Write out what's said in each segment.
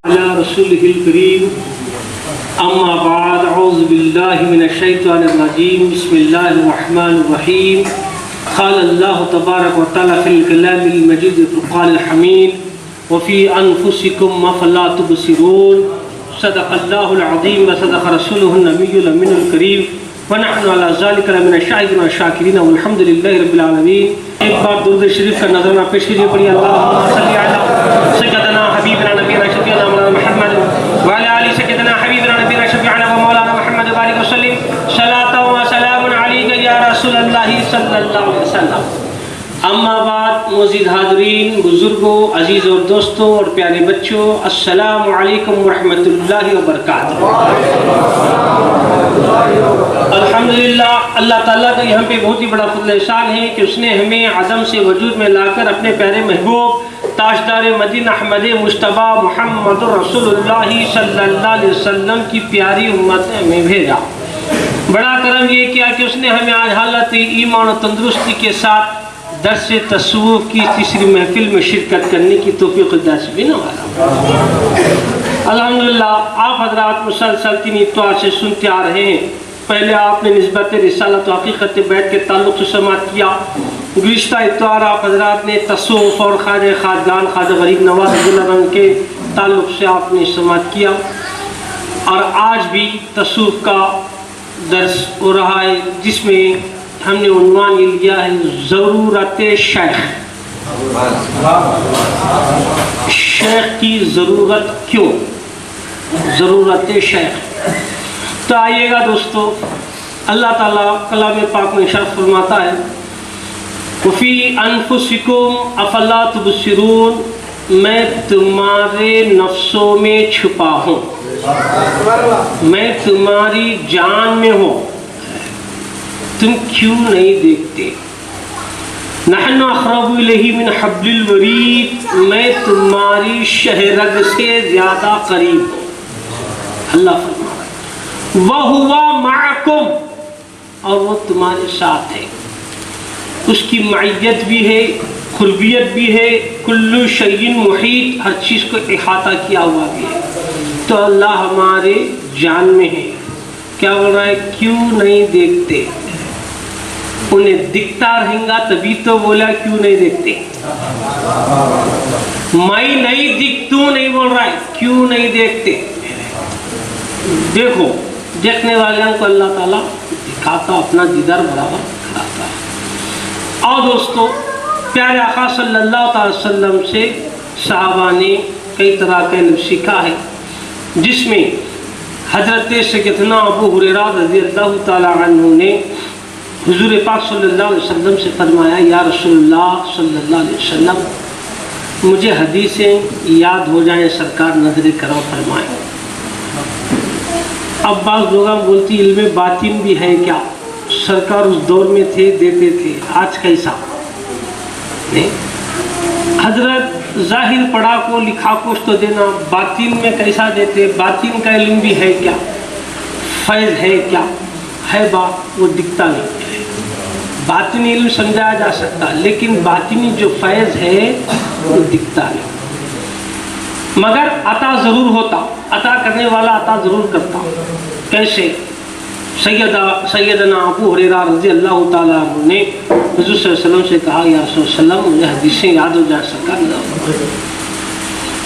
على رسوله الكريم أما بعد أعوذ بالله من الشيطان الرجيم بسم الله الرحمن الرحيم قال الله تبارك وتعالى في الكلام المجيد والفرقان الحميد وفي أنفسكم أفلا تبصرون صدق الله العظيم وصدق رسوله النبي الأمين الكريم ونحن على ذلك لمن الشاهدين والشاكرين والحمد لله رب العالمين. ایک بار درود شریف کا نظرانہ پیش کیجیے. پڑھیے اللہم صلی علی سیدنا حبیبنا نبینا شفیعنا مولانا محمد وعلی آلہ سیدنا حبیبنا نبینا شفیعنا مولانا محمد وبارک وسلم صلاۃ و سلام علیک یا رسول اللہ صلی اللہ علیہ وسلم. اما بعد معزز حاضرین، بزرگوں، عزیز اور دوستوں اور پیارے بچوں، السلام علیکم ورحمۃ اللہ وبرکاتہ. الحمدللہ اللہ تعالیٰ کا یہاں پہ بہت ہی بڑا فضل احسان ہے کہ اس نے ہمیں عدم سے وجود میں لا کر اپنے پیارے محبوب تاجدار مدینہ احمد مصطفیٰ محمد رسول اللہ صلی اللہ علیہ وسلم کی پیاری امت میں بھیجا. بڑا کرم یہ کیا کہ اس نے ہمیں آج حالت ایمان و تندرستی کے ساتھ درس تصوف کی تیسری محفل میں شرکت کرنے کی توفیق نصیب نوازا. الحمدللہ آپ حضرات مسلسل تین اتوار سے سنتے آ رہے ہیں. پہلے آپ نے نسبت رسالت و حقیقت بیت کے تعلق سے سماعت کیا. گزشتہ اتوار آپ حضرات نے تصوف اور خواجہ خواجگان خواجہ غریب نواز رضی اللہ عنہ کے تعلق سے آپ نے سماعت کیا، اور آج بھی تصوف کا درس ہو رہا ہے جس میں ہم نے عنوان یہ لیا ہے ضرورت شیخ. شیخ کی ضرورت کیوں؟ ضرورت شیخ. تو آئیے گا دوستو، اللہ تعالیٰ کلام پاک میں ارشاد فرماتا ہے وفی انفسکم افلا تبصرون، میں تمہارے نفسوں میں چھپا ہوں، میں تمہاری جان میں ہوں، تم کیوں نہیں دیکھتے؟ نحن اقرب الیہ من حبل الورید، میں تمہاری شہ رگ سے زیادہ قریب ہوں. اللہ فرماتا ہے وَهُوَ مَعَكُمْ، اور وہ تمہارے ساتھ ہے. اس کی معیت بھی ہے، قربیت بھی ہے. کل شیء محیط، ہر چیز کو احاطہ کیا ہوا بھی ہے. تو اللہ ہمارے جان میں ہے. کیا بول رہا ہے؟ کیوں نہیں دیکھتے؟ انہیں دکھتا رہیں گا تبھی تو بولا کیوں نہیں دیکھتے. میں نہیں دکھتوں نہیں بول رہا ہے، کیوں نہیں دیکھتے. دیکھو، دیکھنے والوں کو اللہ تعالیٰ دکھاتا، اپنا دیدار برابر کراتا. اور دوستو، پیارے آقا صلی اللہ تعالی وسلم سے صحابہ نے کئی طرح کا علم سیکھا ہے، جس میں حضرت سیدنا ابو ہریرہ رضی اللہ تعالی عنہ نے حضور پاک صلی اللہ علیہ وسلم سے فرمایا یا رسول اللہ صلی اللہ علیہ وسلم، مجھے حدیثیں یاد ہو جائیں سرکار، نظر کرم فرمائیں. اب بعض لوگ بولتی علم باطن بھی ہے کیا؟ سرکار اس دور میں تھے، دیتے تھے، آج کیسا نہیں. حضرت ظاہر پڑھا کو لکھا کچھ تو دینا، باطن میں کیسا دیتے؟ باطن کا علم بھی ہے کیا؟ فیض ہے کیا؟ ہے بات وہ دکھتا نہیں. باطنی علم سمجھایا جا سکتا، لیکن باطنی جو فیض ہے وہ دکھتا نہیں. مگر عطا ضرور ہوتا، عطا کرنے والا عطا ضرور کرتا. کیسے؟ سیدنا ابو ہریرہ رضی اللہ تعالیٰ عنہ نے حضور صلی اللہ علیہ وسلم سے کہا یا رسول اللہ مجھے حدیثیں یاد ہو جائیں سرکار.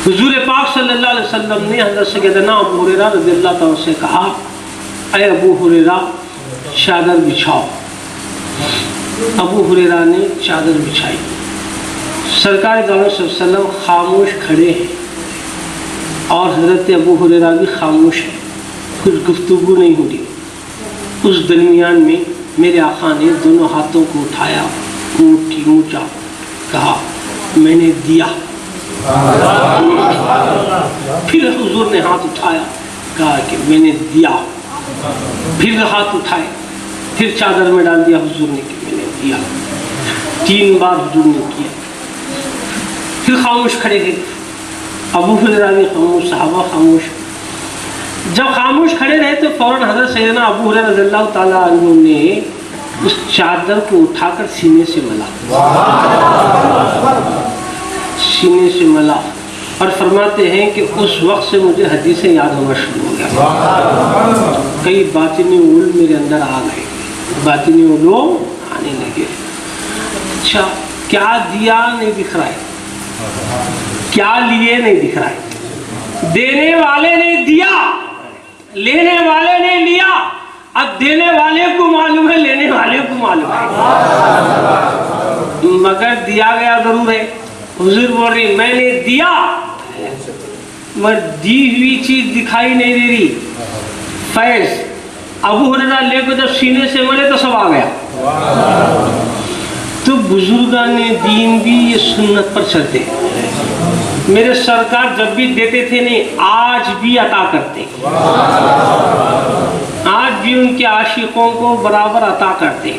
حضور پاک صلی اللہ علیہ وسلم نے حضرت سیدنا ابو ہریرہ رضی اللہ تعالیٰ سے کہا اے ابو ہریرہ چادر بچھاؤ. ابو ہریرہ نے چادر بچھائی. سرکار دو علیہ وسلم خاموش کھڑے ہیں اور حضرت ابو ہریرہ بھی خاموش ہے، کچھ گفتگو نہیں ہو رہی. اس درمیان میں میرے آقا نے دونوں ہاتھوں کو اٹھایا، مٹھی اونچا، کہا میں نے دیا. پھر حضور نے ہاتھ اٹھایا، کہا کہ میں نے دیا. پھر ہاتھ اٹھائے، پھر چادر میں ڈال دیا حضور نے کہ میں نے دیا. 3 بار حضور نے کیا. پھر خاموش کھڑے گئے. ابو ہریرہ بھی خاموش، صحابہ خاموش. جب خاموش کھڑے رہے تو فوراً حضرت سیدنا ابو ہریرہ رضی اللہ تعالیٰ عنہ نے اس چادر کو اٹھا کر سینے سے ملا، سینے سے ملا. اور فرماتے ہیں کہ اس وقت سے مجھے حدیثیں یاد ہونا شروع ہو گیا، کئی باطنی علوم میرے اندر آ گئے، باطنی علوم آنے لگے۔ اچھا کیا دیا نہیں دکھ رہا ہے، کیا لیے نہیں دکھ رہا ہے، دینے والے نے دیا، لینے والے نے لیا، اب دینے والے کو معلوم ہے، لینے والے کو معلوم ہے، مگر دیا گیا ضرور ہے۔ حضور بول رہی میں نے دیا مگر دی ہوئی چیز دکھائی نہیں دے رہی۔ فیض ابو ہریرہ لے کو جب سینے سے ملے تو سب آ گیا۔ تو بزرگان دین بھی یہ سنت پر چلتے، میرے سرکار جب بھی دیتے تھے نہیں، آج بھی عطا کرتے، آج بھی ان کے عاشقوں کو برابر عطا کرتے۔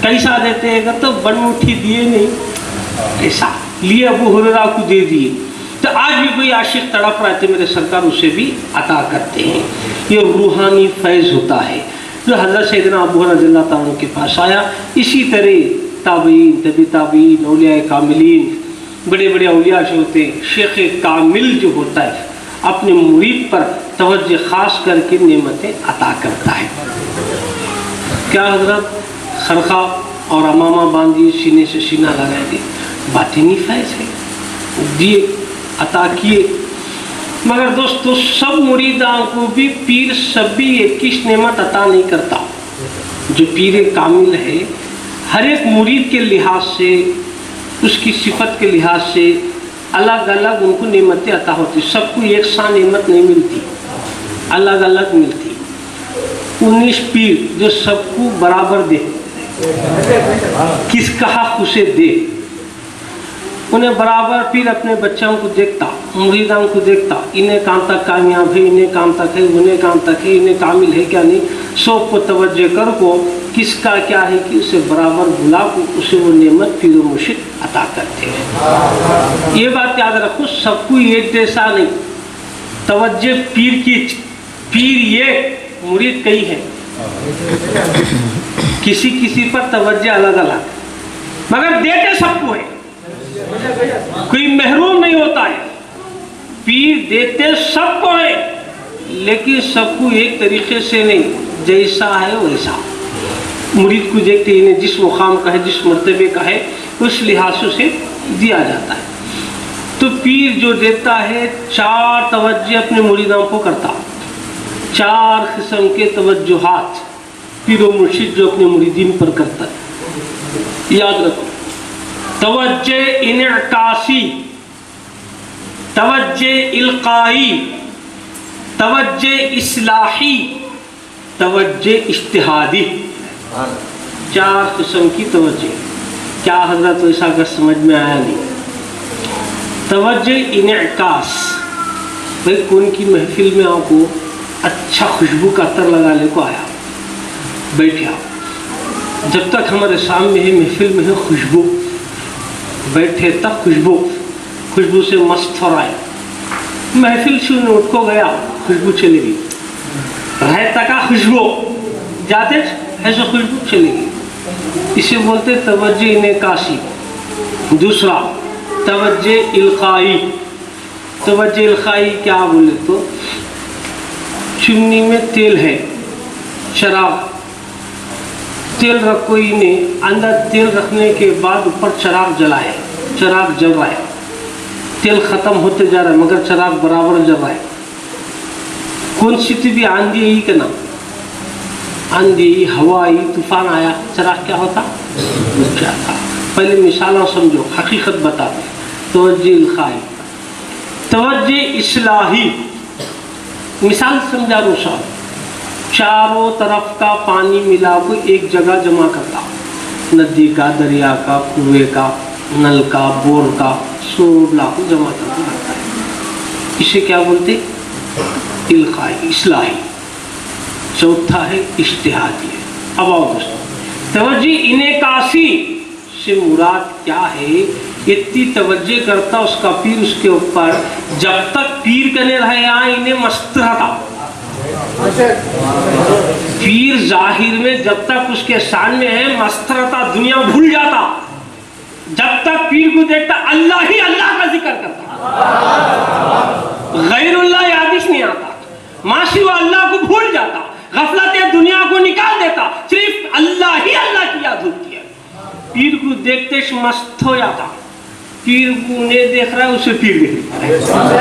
کیسا دیتے ہیں تو بڑی مٹھی دیے نہیں، ایسا لیے ابو ہریرہ کو دے دیے، تو آج بھی کوئی عاشق تڑپ رہتے میرے سرکار اسے بھی عطا کرتے ہیں۔ یہ روحانی فیض ہوتا ہے جو حضرت سیدنا ابو ہریرہ رضی اللہ تعالیٰ عنہ کے پاس آیا۔ اسی طرح تابعین، طبی تابعین، اولیاء کاملین، بڑے بڑے اولیاء جو ہوتے ہیں، شیخ کامل جو ہوتا ہے اپنے مرید پر توجہ خاص کر کے نعمتیں عطا کرتا ہے۔ کیا حضرت خرقہ اور امامہ باندھی سینے سے سینہ لگائے گے، باطنی فیض ہے، دیے عطا کیے۔ مگر دوستو سب مریدان کو بھی پیر سب بھی ایک نعمت عطا نہیں کرتا۔ جو پیر کامل ہے ہر ایک مرید کے لحاظ سے، اس کی صفت کے لحاظ سے الگ الگ ان کو نعمتیں عطا ہوتی، سب کو ایک سا نعمت نہیں ملتی، الگ الگ ملتی۔ 19 پیر جو سب کو برابر دے، کس کا حق اسے دے، انہیں برابر پیر اپنے بچوں کو دیکھتا، مریدان کو دیکھتا، انہیں کہاں تک کامیاب ہے، انہیں کہاں تک ہے، انہیں کہاں تک ہے، انہیں کامل ہے کیا نہیں، سب کو توجہ کر کو کس کا کیا ہے کہ اسے برابر بلا کو اسے وہ نعمت پیر و مرشد عطا کرتے ہیں۔ یہ بات یاد رکھو، سب کو ایک جیسا نہیں، توجہ پیر کی، پیر یہ مرید کئی ہے، کسی کسی پر توجہ الگ الگ، مگر دیتے سب کو ہے، کوئی محروم نہیں ہوتا ہے۔ پیر دیتے سب کو ہے لیکن سب کو ایک طریقے سے نہیں، جیسا ہے ویسا مرید کو دیکھتے انہیں جس مقام کا ہے، جس مرتبے کا ہے، اس لحاظ سے اسے دیا جاتا ہے۔ تو پیر جو دیتا ہے 4 توجہ اپنے مریدوں کو کرتا، 4 قسم کے توجہات پیر و مرشد جو اپنے مریدین پر کرتا ہے۔ یاد رکھو، توجہ انعکاسی، توجہ القائی، توجہ اصلاحی، توجہ اجتہادی، 4 قسم کی توجہ۔ کیا حضرت ایسا اگر سمجھ میں آیا نہیں؟ توجہ انعکاس، بھائی کون کی محفل میں آپ کو اچھا خوشبو کا عطر لگانے کو آیا، بیٹھے آپ، جب تک ہمارے سامنے ہے محفل میں ہے خوشبو، بیٹھے تک خوشبو سے مست ہو رہا ہے، محفل سے اٹھ کو گیا خوشبو چلے گی، رہتا کا خوشبو جاتے ایسے خوشبو چلے گی، اسے بولتے توجہ انعکاسی۔ دوسرا توجہ القائی، توجہ القائی کیا بولے تو چمنی میں تیل ہے، چراغ، تیل رکھو انہیں، اندر تیل رکھنے کے بعد اوپر چراغ جلائے، چراغ جل رہا ہے، تیل ختم ہوتے جا رہا ہے مگر چراغ برابر جل رہا ہے۔ کون سی بھی آندھی آئی کہ نا، آندھی، ہوا آئی، طوفان آیا، چراغ کیا ہوتا؟ بجھ جاتا۔ پہلے مثالوں سمجھو، حقیقت بتاتے۔ توجہ القائی، توجہ اصلاحی، مثال سمجھا دو صاحب، چاروں طرف کا پانی ملا کو ایک جگہ جمع کرتا، ندی کا، دریا کا، کنویں کا، نل کا، بور کا، سب لا کو جمع کرتا رکھتا ہے، اسے کیا بولتے؟ القائی، اصلاحی۔ چوتھا ہے اجتہادی۔ اب آؤ دوستو، توجہ انعکاسی سے مراد کیا ہے؟ اتنی توجہ کرتا اس کا پیر اس کے اوپر، جب تک پیر کرنے رہے انہیں مست رہتا، پیر ظاہر میں جب تک اس کے سامنے ہے مست رہتا، دنیا بھول جاتا، جب تک پیر کو دیکھتا اللہ ہی اللہ کا ذکر کرتا، غیر اللہ یادش نہیں آتا، معاشی و اللہ کو بھول جاتا، غفلت دنیا کو نکال دیتا، صرف اللہ ہی اللہ کی یاد ہوتی ہے۔ پیر کو دیکھتے مست ہو جاتا، پیر کو نہیں دیکھ رہا ہے اسے پیر دیکھ رہا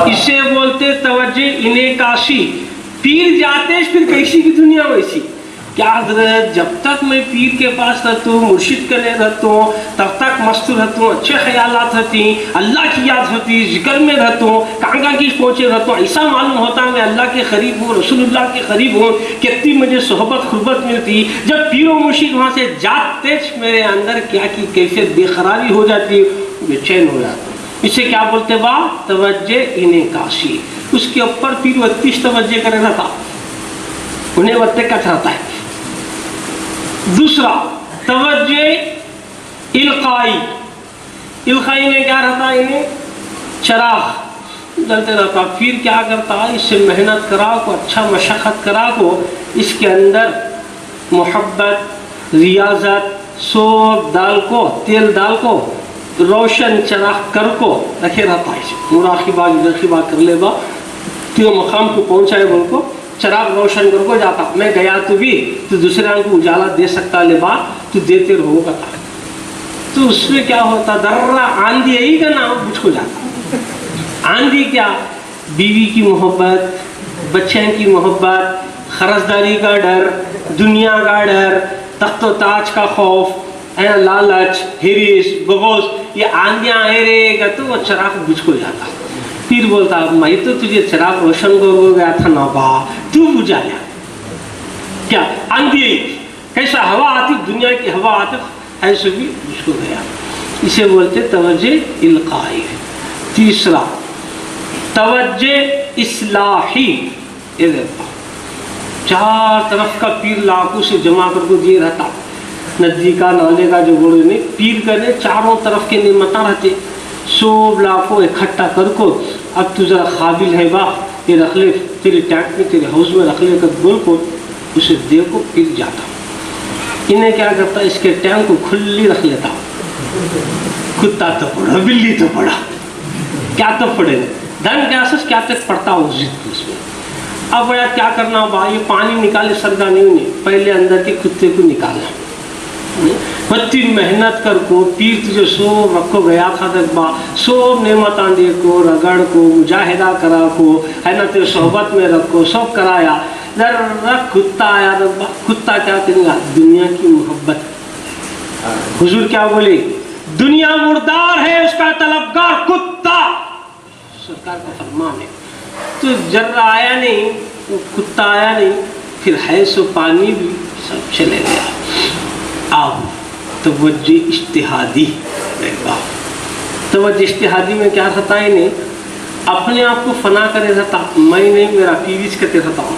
ہے، اسے بولتے توجہ انہیں کاشی۔ پیر جاتے پھر کیسی کی دنیا ویسی، کیا حضرت جب تک میں پیر کے پاس رہتا ہوں، مرشد کے لئے رہتا ہوں، تب تک مست رہتا ہوں، اچھے خیالات رہتی ہیں، اللہ کی یاد ہوتی، ذکر میں رہتا ہوں، کانگا کی پہنچے رہتا ہوں، ایسا معلوم ہوتا میں اللہ کے قریب ہوں، رسول اللہ کے قریب ہوں، کتنی مجھے صحبت خربت ملتی۔ جب پیر و مرشد وہاں سے جاتے میرے اندر کیا کی کیفیت بے قراری ہو جاتی، بے چین ہو جاتا۔ اسے کیا بولتے با توجہ انہیں کاشی، اس کے اوپر پیر وقتیش توجہ کرے رہتا، انہیں وقت کٹ رہتا ہے۔ دوسرا توجہ القائی، القائی میں کیا رہتا ہے، انہیں چراغ جلتے رہتا۔ پھر کیا کرتا، اس سے محنت کرا کو، اچھا مشقت کرا کو، اس کے اندر محبت ریاضت سوب ڈال کو، تیل ڈال کو، روشن چراغ کر کو رکھے رہتا ہے، مراقبہ کر لے با تیو مقام کو پہنچائے بول کو چراغ روشن کر کو جاتا۔ میں گیا تو بھی تو دوسرے کو اجالا دے سکتا لبا تو دیتے رہو گا، تو اس میں کیا ہوتا، درہ آندھی یہی کا نام مجھ کو جاتا۔ آندھی کیا، بیوی کی محبت، بچوں کی محبت، خرچداری کا ڈر، دنیا کا ڈر، تخت و تاج کا خوف، لالچ، ہریس، بغض، یہ آندھیاں آئے رہے گا تو وہ چراغ بجھ کو جاتا۔ پھر بولتا میں تو تجھے چراغ روشن کر گیا تھا نا با، تو بجھایا کیا؟ آندھی کیسا ہوا آتی، دنیا کی ہوا آتی، ایسے بھی بجھ کو گیا۔ اسے بولتے توجہ القائی۔ تیسرا توجہ اصلاحی، یہ دیکھا چار طرف کا پیر لاکھوں سے جمع کر کو دیے رہتا، ندی کا نالے کا جو گوڑے میں پیر کرنے چاروں طرف کے نعمتیں رہتے، سب لاکھوں اکٹھا کر کو اب تو ذرا قابل ہے با یہ رکھ لے تیرے ٹینک میں، تیرے ہاؤس میں رکھ لے کر بول کو، اسے دے کو پیر جاتا۔ انہیں کیا کرتا، اس کے ٹینک کو کھلی رکھ لیتا، کتا تو پڑا بلی تو پڑا، کیا تو پڑے دن کیا سس کیا تک پڑتا ہوں زد اس میں۔ اب بڑا کیا کرنا با، یہ پانی نکالے سرگا نہیں، پہلے اندر کے کتے کو نکالنا، بتی محنت کر کو پیر تجھے سوب رکھو گیا تھا با، سوب نعمتاں دے کو، رگڑ کو، مجاہدہ کرا کو، ہے نا تیرے صحبت میں رکھو، سب کرایا، در رکھ کتا آیا با، کتا کیا کریں گا، دنیا کی محبت۔ حضور کیا بولے، دنیا مردار ہے اس کا طلبگار کتا، سرکار کا فرمان ہے۔ تو جرہ آیا نہیں، کتا آیا نہیں، پھر ہے سو پانی بھی سب چلے گیا۔ اب توجہ اجتہادی، توجہ اجتہادی میں کیا رہتا ہے، انہیں اپنے آپ کو فنا کرے رہتا، میں نہیں میرا پیویز کرتے رہتا ہوں،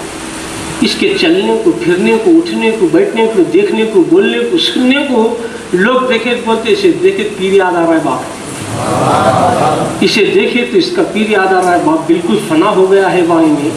اس کے چلنے کو، پھرنے کو، اٹھنے کو، بیٹھنے کو، دیکھنے کو، بولنے کو، سننے کو، لوگ دیکھے بولتے اسے دیکھے پیر یاد آ رہا ہے باپ، اسے دیکھے تو اس کا پیر یاد آ رہا ہے باپ، بالکل فنا ہو گیا ہے بائی میں۔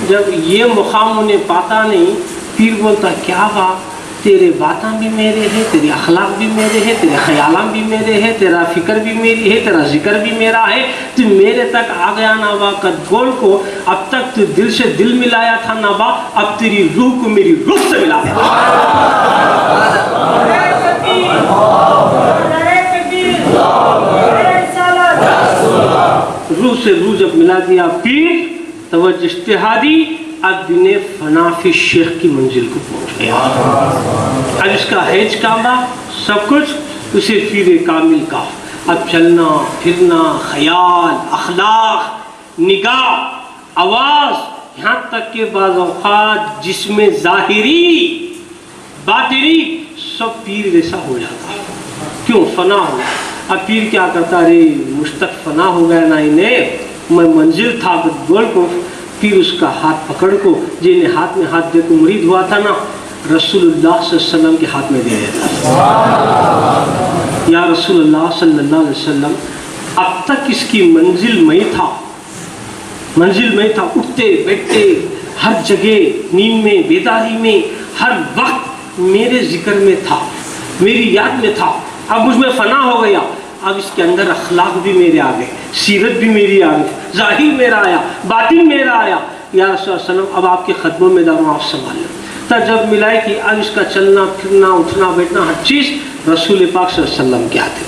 جب یہ مقام انہیں پاتا نہیں، پیر بولتا کیا باپ، تیرے باتاں بھی میرے ہیں، تیرے اخلاق بھی میرے ہیں، تیرے خیالات بھی میرے ہیں، تیرا فکر بھی میری ہے، تیرا ذکر بھی میرا ہے، تو میرے تک آ گیا نا با قد گول کو، اب تک تو دل سے دل ملایا تھا نا با، اب تیری روح کو میری روح سے ملا دیا۔ روح سے روح جب ملا دیا پیر، توجہ اجتہادی، اب دن فنا فی شیخ کی منزل کو پہنچ گیا۔ اب اس کا حیج کعبہ سب کچھ اسے پیر کامل کا، اب چلنا پھرنا، خیال، اخلاق، نگاہ، آواز، یہاں تک کہ بعض اوقات جسم ظاہری باطنی سب پیر جیسا ہو جاتا، کیوں؟ فنا ہو۔ اب پیر کیا کرتا، رے مشتق فنا ہو گیا نا، انہیں میں منزل تھا بول کو، پھر اس کا ہاتھ پکڑ کو، جنہیں ہاتھ میں ہاتھ دے کو مرید ہوا تھا نا، رسول اللہ صلی اللہ علیہ وسلم کے ہاتھ میں دے دیتا، یا رسول اللہ صلی اللہ علیہ وسلم، اب تک اس کی منزل میں تھا، منزل میں تھا، اٹھتے بیٹھتے ہر جگہ، نیند میں، بیداری میں، ہر وقت میرے ذکر میں تھا، میری یاد میں تھا، اب مجھ میں فنا ہو گیا، اب اس کے اندر اخلاق بھی میرے آ گئے، سیرت بھی میری آ گئی، ظاہر میرا آیا، باطن میرا آیا، یا رسول اللہ علیہ وسلم اب آپ کے قدموں میں داروں، آپ سنبھال لیں۔ تب جب ملائے کہ اب اس کا چلنا پھرنا اٹھنا بیٹھنا ہر چیز رسول پاک صلی اللہ علیہ وسلم کے آتے،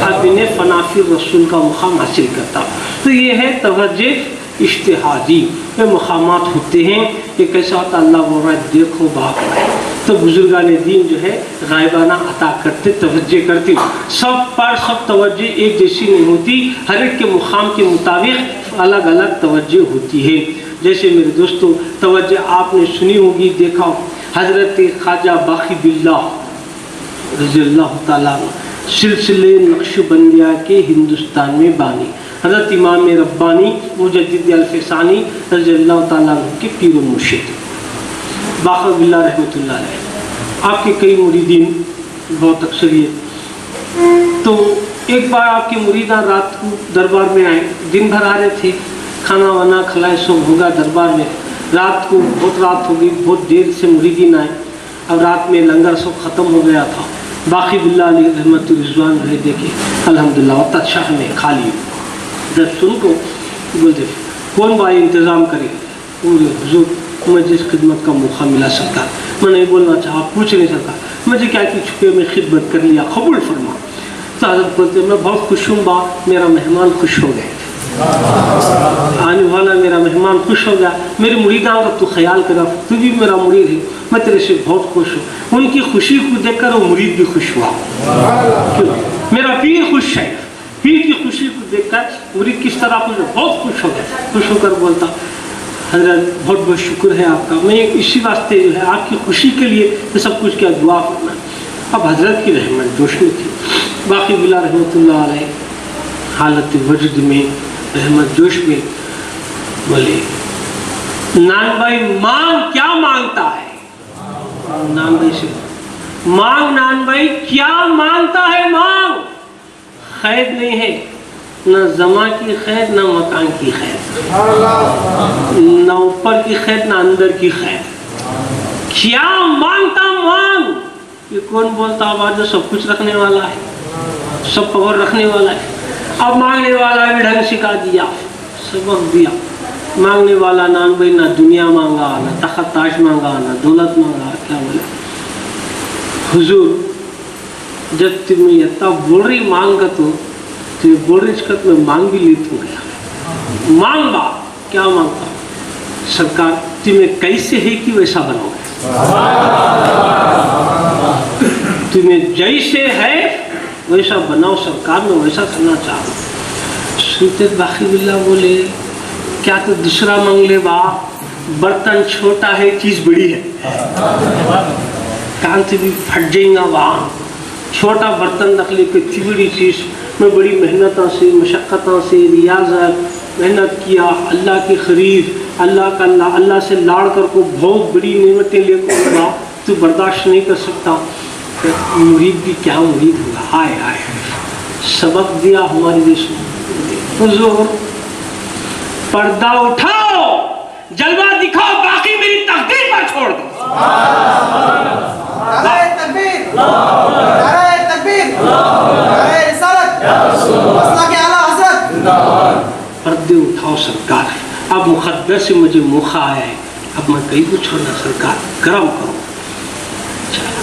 اب انہیں فنافی رسول کا مقام حاصل کرتا۔ تو یہ ہے توجہ اجتہادی میں مقامات ہوتے ہیں کہ کیسا ہوتا اللہ بول رہا ہے دیکھو باپ رہا ہے، تو بزرگان دین جو ہے غائبانہ عطا کرتے، توجہ کرتے، سب پر سب توجہ ایک جیسی نہیں ہوتی، ہر ایک کے مقام کے مطابق الگ الگ توجہ ہوتی ہے۔ جیسے میرے دوستو توجہ آپ نے سنی ہوگی، دیکھا ہو، حضرت خواجہ باقی باللہ رضی اللہ تعالیٰ سلسلے نقش بندیہ کے ہندوستان میں بانی، حضرت امام ربانی مجدد الفسانی رضی اللہ تعالیٰ کے پیر و مرشد باقی باللہ رحمۃ اللہ علیہ، آپ کے کئی مریدین بہت اکثریت۔ تو ایک بار آپ کے مریدان رات کو دربار میں آئے، دن بھر آ رہے تھے، کھانا وانا کھلائے، سب ہوگا دربار میں، رات کو بہت رات ہو گئی، بہت دیر سے مریدین آئے، اب رات میں لنگر سب ختم ہو گیا تھا، باقی باللہ علیہ رحمت رضوان رہے، دیکھے الحمدللہ وقت شاہ میں خالی جب سن کو بولتے کون بھائی انتظام کرے، حضور مجھے اس خدمت کا موقع ملا سکتا، میں نہیں بولنا چاہا، پوچھ نہیں سکتا، مجھے کیا کہ چھپے میں خدمت کر لیا، قبول فرما۔ تو حضرت بولتے میں بہت خوش ہوں با، میرا مہمان خوش ہو گئے، آنے والا میرا مہمان خوش ہو گیا، میرے مریدان کا تو خیال کرا، تو بھی میرا مرید ہے، میں تیرے سے بہت خوش ہوں۔ ان کی خوشی کو دیکھ کر وہ مرید بھی خوش ہوا، کیوں میرا پیر خوش ہے، پیر کی خوشی کو دیکھ کر مرید کس طرح خوش ہو، بہت خوش ہو گیا، خوش ہو کر بولتا حضرت بہت بہت شکر ہے آپ کا، میں اسی واسطے جو ہے آپ کی خوشی کے لیے یہ سب کچھ کیا دعا کرنا۔ اب حضرت کی رحمت جوش میں تھی، باقی باللہ رحمۃ اللہ علیہ حالت وجد میں رحمت جوش میں بولے نان بھائی مانگ کیا مانگتا ہے، نان بھائی سے مانگ، نان بھائی کیا مانگتا ہے، مانگ، خیر نہیں ہے، نہ زماں کی خیر نہ مکان کی خیر، نہ اوپر کی خیر نہ اندر کی خیر، کیا مانگتا مانگ۔ یہ کون بولتا آواز جو سب کچھ رکھنے والا ہے، سب پاور رکھنے والا ہے، اب مانگنے والا بھی ڈھنگ سکھا دیا، سبق دیا۔ مانگنے والا نان بھائی نہ دنیا مانگا، نہ تخت تاج مانگا، نہ دولت مانگا، کیا بولے حضور جب تمہیں اتنا بول رہی مانگ تو بول رہی اس میں مانگ بھی لیتا ہوں، مانگ با کیا مانگتا سرکار تمہیں کیسے ہے کہ ویسا بناؤ، تمہیں جیسے ہے ویسا بناؤ سرکار، میں ویسا کرنا چاہوں۔ سنتے باقی باللہ بولے کیا تو دوسرا مانگ لے با، برتن چھوٹا ہے چیز بڑی ہے، کان سے بھی پھٹ جائیں گا وہاں، چھوٹا برتن رکھ لے کے اتنی بڑی چیز میں بڑی محنتوں سے مشقتوں سے ریاضت محنت کیا، اللہ کی خرید، اللہ سے لاڑ کر کو بہت بڑی نعمتیں لے کر ہوا، تو برداشت نہیں کر سکتا، مرید بھی کیا مرید ہوگا، ہائے ہائے سبق دیا ہمارے دیش میں۔ حضور پردہ اٹھاؤ، جلوہ دکھاؤ، باقی میری تقدیر پر چھوڑ دو۔ نعرہ تکبیر، نعرہ تکبیر، نعرہ رسالت، مسلک اعلیٰ حضرت۔ پردے اٹھاؤ سرکار، اب مقدر سے مجھے موقع آیا ہے، اب میں کہیں کو چھوڑنا سرکار، کرم کرو۔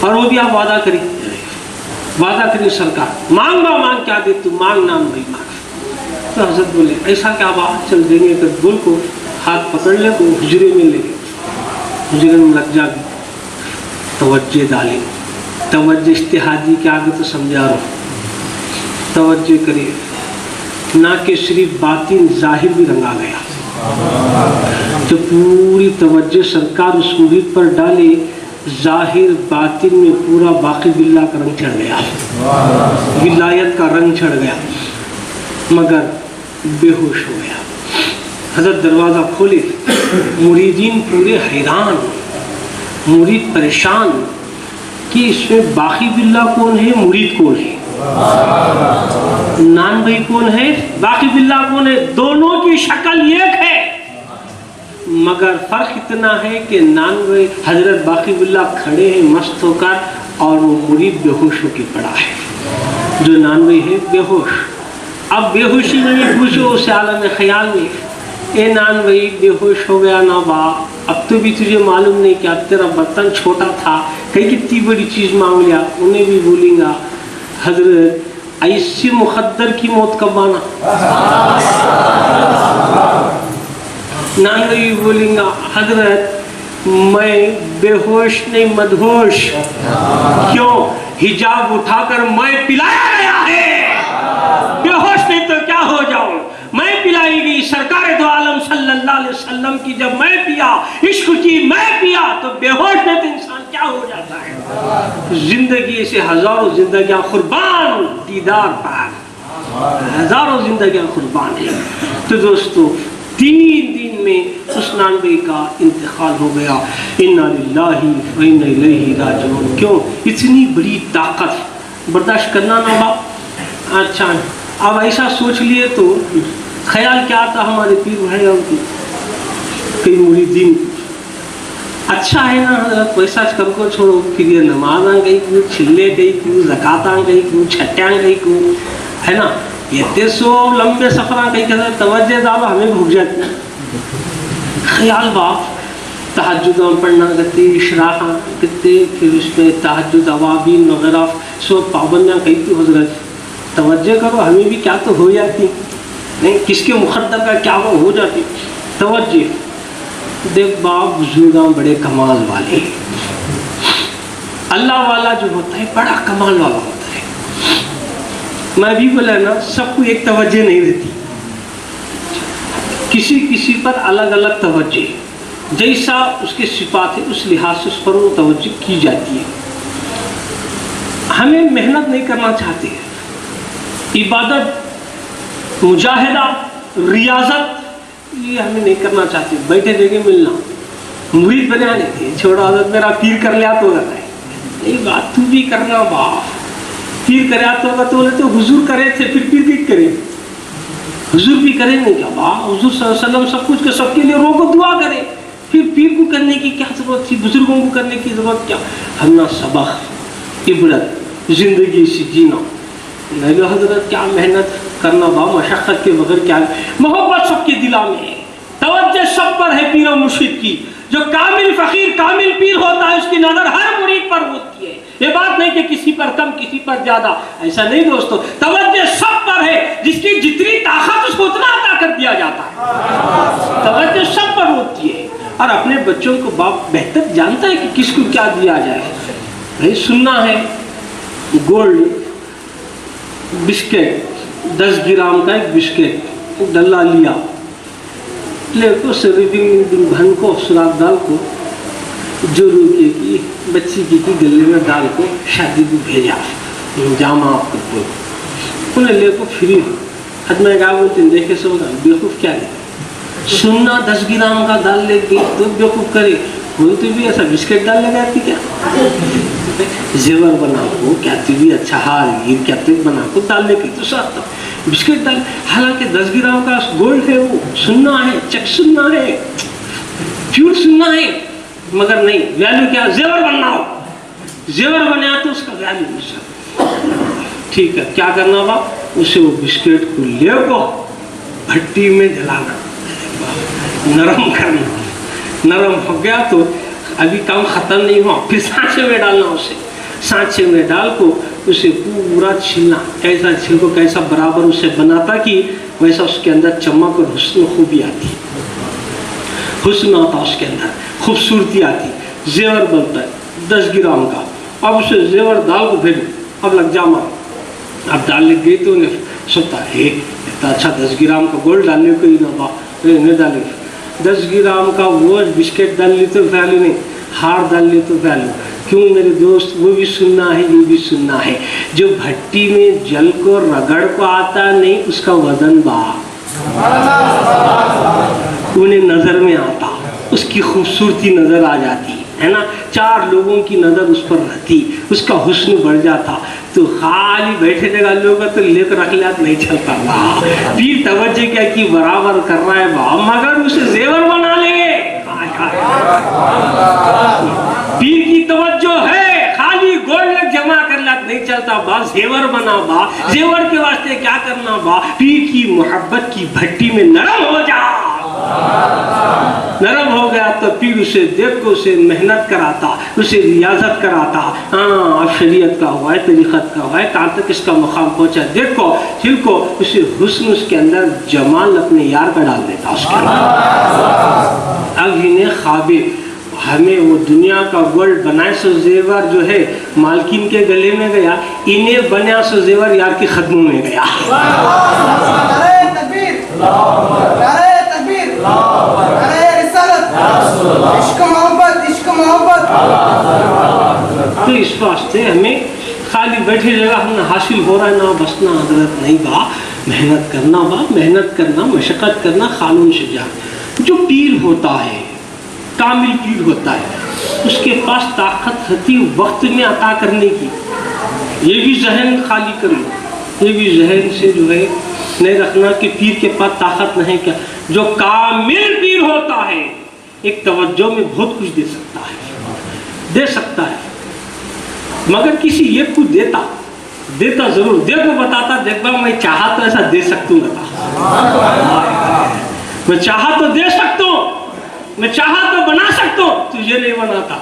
اور وہ بھی آپ وعدہ کریں، وعدہ کریں سرکار، مانگ با مانگ کیا دے تو مانگ نام بھائی مانگ۔ تو حضرت بولے ایسا کیا بات، چل دیں گے کہ گل کو ہاتھ پکڑ لے تو حجرے میں لے گئے، حجرے میں لگ جا گئے، توجہ ڈالیں، توجہ اجتہادی کے آگے تو سمجھا رہا ہوں، توجہ کریے، نہ کہ صرف باطن ظاہر بھی رنگا گیا، تو پوری توجہ سرکار اس مرید پر ڈالے، ظاہر باطن میں پورا باقی باللہ کا رنگ چڑھ گیا، ولایت کا رنگ چڑھ گیا، مگر بے ہوش ہو گیا۔ حضرت دروازہ کھولے، مریدین پورے حیران، مرید پریشان کہ اس میں باقی باللہ کون ہے، مرید کون ہے، نان بھائی کون ہے، باقی باللہ کون ہے، دونوں کی شکل ایک ہے، مگر فرق اتنا ہے کہ نان بھائی حضرت باقی باللہ کھڑے ہیں مست ہو کر اور وہ مرید بے ہوش ہو کے پڑا ہے۔ جو 99 ہے بے ہوش. اب بے ہوشی میں بھی پوچھو اسے عالم خیال میں، اے 99 بے ہوش ہو گیا نا باپ، اب تو بھی تجھے معلوم نہیں کہ اب تیرا برتن چھوٹا تھا، کہیں کتنی بڑی چیز مانگ لیا. انہیں بھی بولیں گا حضرت ایسے مخدر کی موت کب آنا. 99 بولیں گا حضرت میں بے ہوش نہیں مدہوش. کیوں؟ حجاب اٹھا کر میں پلایا گیا ہے. بے ہوش نہیں تو کیا ہو جاؤں، میں پلائی گئی سرکار دو عالم صلی اللہ علیہ وسلم کی. جب میں پیا عشق کی میں پیا تو بے ہوش نہیں تو انسان کیا ہو جاتا ہے. زندگی سے ہزاروں زندگیاں قربان دیدار پر، ہزاروں زندگیاں قربان ہیں. تو دوستو 3 دن میں اس 99 کا انتقال ہو گیا. انا للہ و انا الیہ راجعون. کیوں؟ اتنی بڑی طاقت برداشت کرنا نہ ہوا. اچھا اب ایسا سوچ لیے تو خیال کیا آتا ہمارے پیر بھائی کی کئی مریدین، اچھا ہے نا حضرت پیسہ کم کو چھوڑو، پھر یہ نماز آن گئی کیوں، چھلے گئی کیوں، زکات آن گئی کیوں، چھٹیاں گئی کیوں، ہے نا. یہ سو لمبے سفراں کہیں کہ توجہ ڈالو ہمیں بھوک جاتی. خیال باپ تہجداں پڑھنا کرتے، اشراقاں کرتے، پھر اس میں تہجد اوابین وغیرہ سو پابندیاں کہیں تھی. حضرت توجہ کرو ہمیں بھی کیا تو ہو جاتی نہیں، کس کے مقدر کا کیا وہ ہو جاتی. توجہ دیکھ باپ بزرگاں بڑے کمال والے، اللہ والا جو ہوتا ہے بڑا کمال والا ہوتا ہے. میں بھی بولا نا سب کو ایک توجہ نہیں رہتی، کسی پر الگ الگ توجہ، جیسا اس کے صفات ہے اس لحاظ سے اس پر وہ توجہ کی جاتی ہے. ہمیں محنت نہیں کرنا چاہتے، عبادت، مجاہدہ، ریاضت یہ ہمیں نہیں کرنا چاہتے. بیٹھے جگہ ملنا، مرید بنے آنے تھے، چھوڑا حضرت میرا پیر کر لیا تو رہتا ہے. یہ بات تو بھی کرنا باپ، پیر کریا تو بولے تو حضور کرے تھے پھر پیر بھی کرے، حضور بھی کریں نہیں کیا باپ. حضور صلی اللہ علیہ وسلم سب کچھ کے سب کے لیے روکو دعا کرے، پھر پیر کو کرنے کی کیا ضرورت تھی، بزرگوں کو کرنے کی ضرورت کیا. ہم نا سبق عبرت زندگی سے جینا. نہیں حضرت کیا محنت کرنا با، مشقت کے بغیر کیا. محبت سب کے دلا میں ہے، توجہ سب پر ہے پیر و مرشد کی. جو کامل فقیر کامل پیر ہوتا ہے اس کی نظر ہر مرید پر ہوتی ہے. یہ بات نہیں کہ کسی پر کم کسی پر زیادہ، ایسا نہیں دوستو. توجہ سب پر ہے، جس کی جتنی طاقت اس کو اتنا عطا کر دیا جاتا ہے. توجہ سب پر ہوتی ہے. اور اپنے بچوں کو باپ بہتر جانتا ہے کہ کس کو کیا دیا جائے. نہیں سننا ہے گولڈ بسکٹ 10 گرام کا ایک بسکٹ ڈلا لیا، لے کو سریبنگ بھن کو سراغ ڈال کو جو روکے کی بچی کی گلے میں ڈال کو شادی کو بھیجا، جامع آپ کو انہیں لے کو فری. حد میں کہا وہ تین دیکھے سے ہوگا بیوقوف کیا لے سننا 10 گرام کا ڈال لے گئی تو بیوقوف کرے. وہ تو بھی ایسا بسکٹ ڈال لگا تھی کیا، زیور بنا کو کیا تو بھی اچھا ہار گیر کیا تو بنا کو ڈالنے کی تو ساتھ بسکٹ ڈال. حالانکہ 10 گرام کا گولڈ ہے، وہ سننا ہے، چیک سننا ہے، پیور سننا ہے، مگر نہیں ویلیو کیا زیور بننا ہو. زیور بنیا تو اس کا ویلیو نہیں. ٹھیک ہے کیا کرنا با، اسے وہ بسکٹ کو لے کو بھٹی میں جلانا، نرم کرنا. نرم ہو گیا تو ابھی کام ختم نہیں ہوا، پھر سانچے میں ڈالنا. اسے سانچے میں ڈال کو اسے پورا چھلنا. کیسا چھل کو کیسا برابر اسے بناتا کہ ویسا اس کے اندر چمک اور حسن خوبی آتی، حسن آتا اس کے اندر، خوبصورتی آتی. زیور بنتا ہے 10 گرام کا. اب اسے زیور ڈال کو بھیجو، اب لگ جامع. اب ڈال لگ گئی تو انہیں سوچتا ہے اتنا اچھا 10 گرام کا گولڈ ڈالنے کو ہی نہ با نہیں ڈالے. 10 گرام کا وہ بسکٹ ڈال لی تو ویلیو نہیں، ہار ڈال لی تو ویلیو. کیوں میرے دوست، وہ بھی سننا ہے یہ بھی سننا ہے. جو بھٹی میں جل کو رگڑ کو آتا نہیں اس کا وزن با انہیں نظر میں آتا، اس کی خوبصورتی نظر آ جاتی ہے نا. 4 لوگوں کی نظر اس پر رہتی، اس کا حسن بڑھ جاتا. تو خالی بیٹھے جگہ لوگ تو لے کر رکھ لیا نہیں چلتا با. پیر توجہ کیا کی برابر کر رہا ہے با، مگر اسے زیور بنا لیں گے. پیر کی توجہ ہے، خالی گولڈ جمع کر لیا نہیں چلتا. چلتا با زیور بنا با، زیور کے واسطے کیا کرنا با، پیر کی محبت کی بھٹی میں نرم ہو جا۔ نرم ہو گیا تو پیر اسے دیکھ کو اسے محنت کراتا، اسے ریاضت کراتا، ہاں اب شریعت کا ہوا ہے، طریقت کا ہوا ہے، کہاں تک اس کا مقام پہنچا، دیکھو پھر کو اسے حسن اس کے اندر جمال اپنے یار کا ڈال دیتا اس کے اندر۔ اب انہیں خوابے ہمیں وہ دنیا کا گولڈ بنائے سو زیور جو ہے مالکین کے گلے میں گیا، انہیں بنیا سو زیور یار کے خدموں میں گیا۔ تو اس واسطے ہمیں خالی بیٹھے جگہ ہم حاصل ہو رہا ہے نہ بسنا حضرت نہیں با، محنت کرنا با، محنت کرنا، مشقت کرنا، قانون سے جا۔ جو پیر ہوتا ہے، کامل پیر ہوتا ہے، اس کے پاس طاقت ہوتی وقت میں عطا کرنے کی۔ یہ بھی ذہن خالی کر لو، یہ بھی ذہن سے جو ہے نہیں رکھنا کہ پیر کے پاس طاقت نہیں۔ کیا جو کامل پیر ہوتا ہے ایک توجہ میں بہت کچھ دے سکتا ہے، دے سکتا ہے، مگر کسی ایک کو دیتا ضرور، دیکھو بتاتا دیکھ با میں چاہا تو ایسا دے سکتا ہوں، میں چاہا تو دے سکتا ہوں، میں چاہا تو بنا سکتا ہوں، تجھے نہیں بناتا۔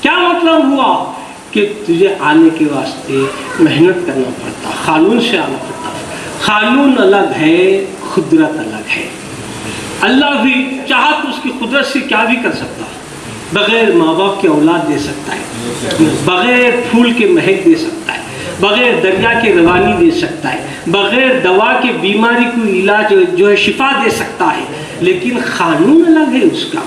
کیا مطلب ہوا کہ تجھے آنے کے واسطے محنت کرنا پڑتا، قانون سے آنا پڑتا۔ قانون الگ ہے، قدرت الگ ہے۔ اللہ بھی چاہا تو اس کی قدرت سے کیا بھی کر سکتا ہے، بغیر ماں باپ کے اولاد دے سکتا ہے، بغیر پھول کے مہک دے سکتا ہے، بغیر دریا کے روانی دے سکتا ہے، بغیر دوا کے بیماری کو علاج جو ہے شفا دے سکتا ہے، لیکن قانون الگ ہے اس کا۔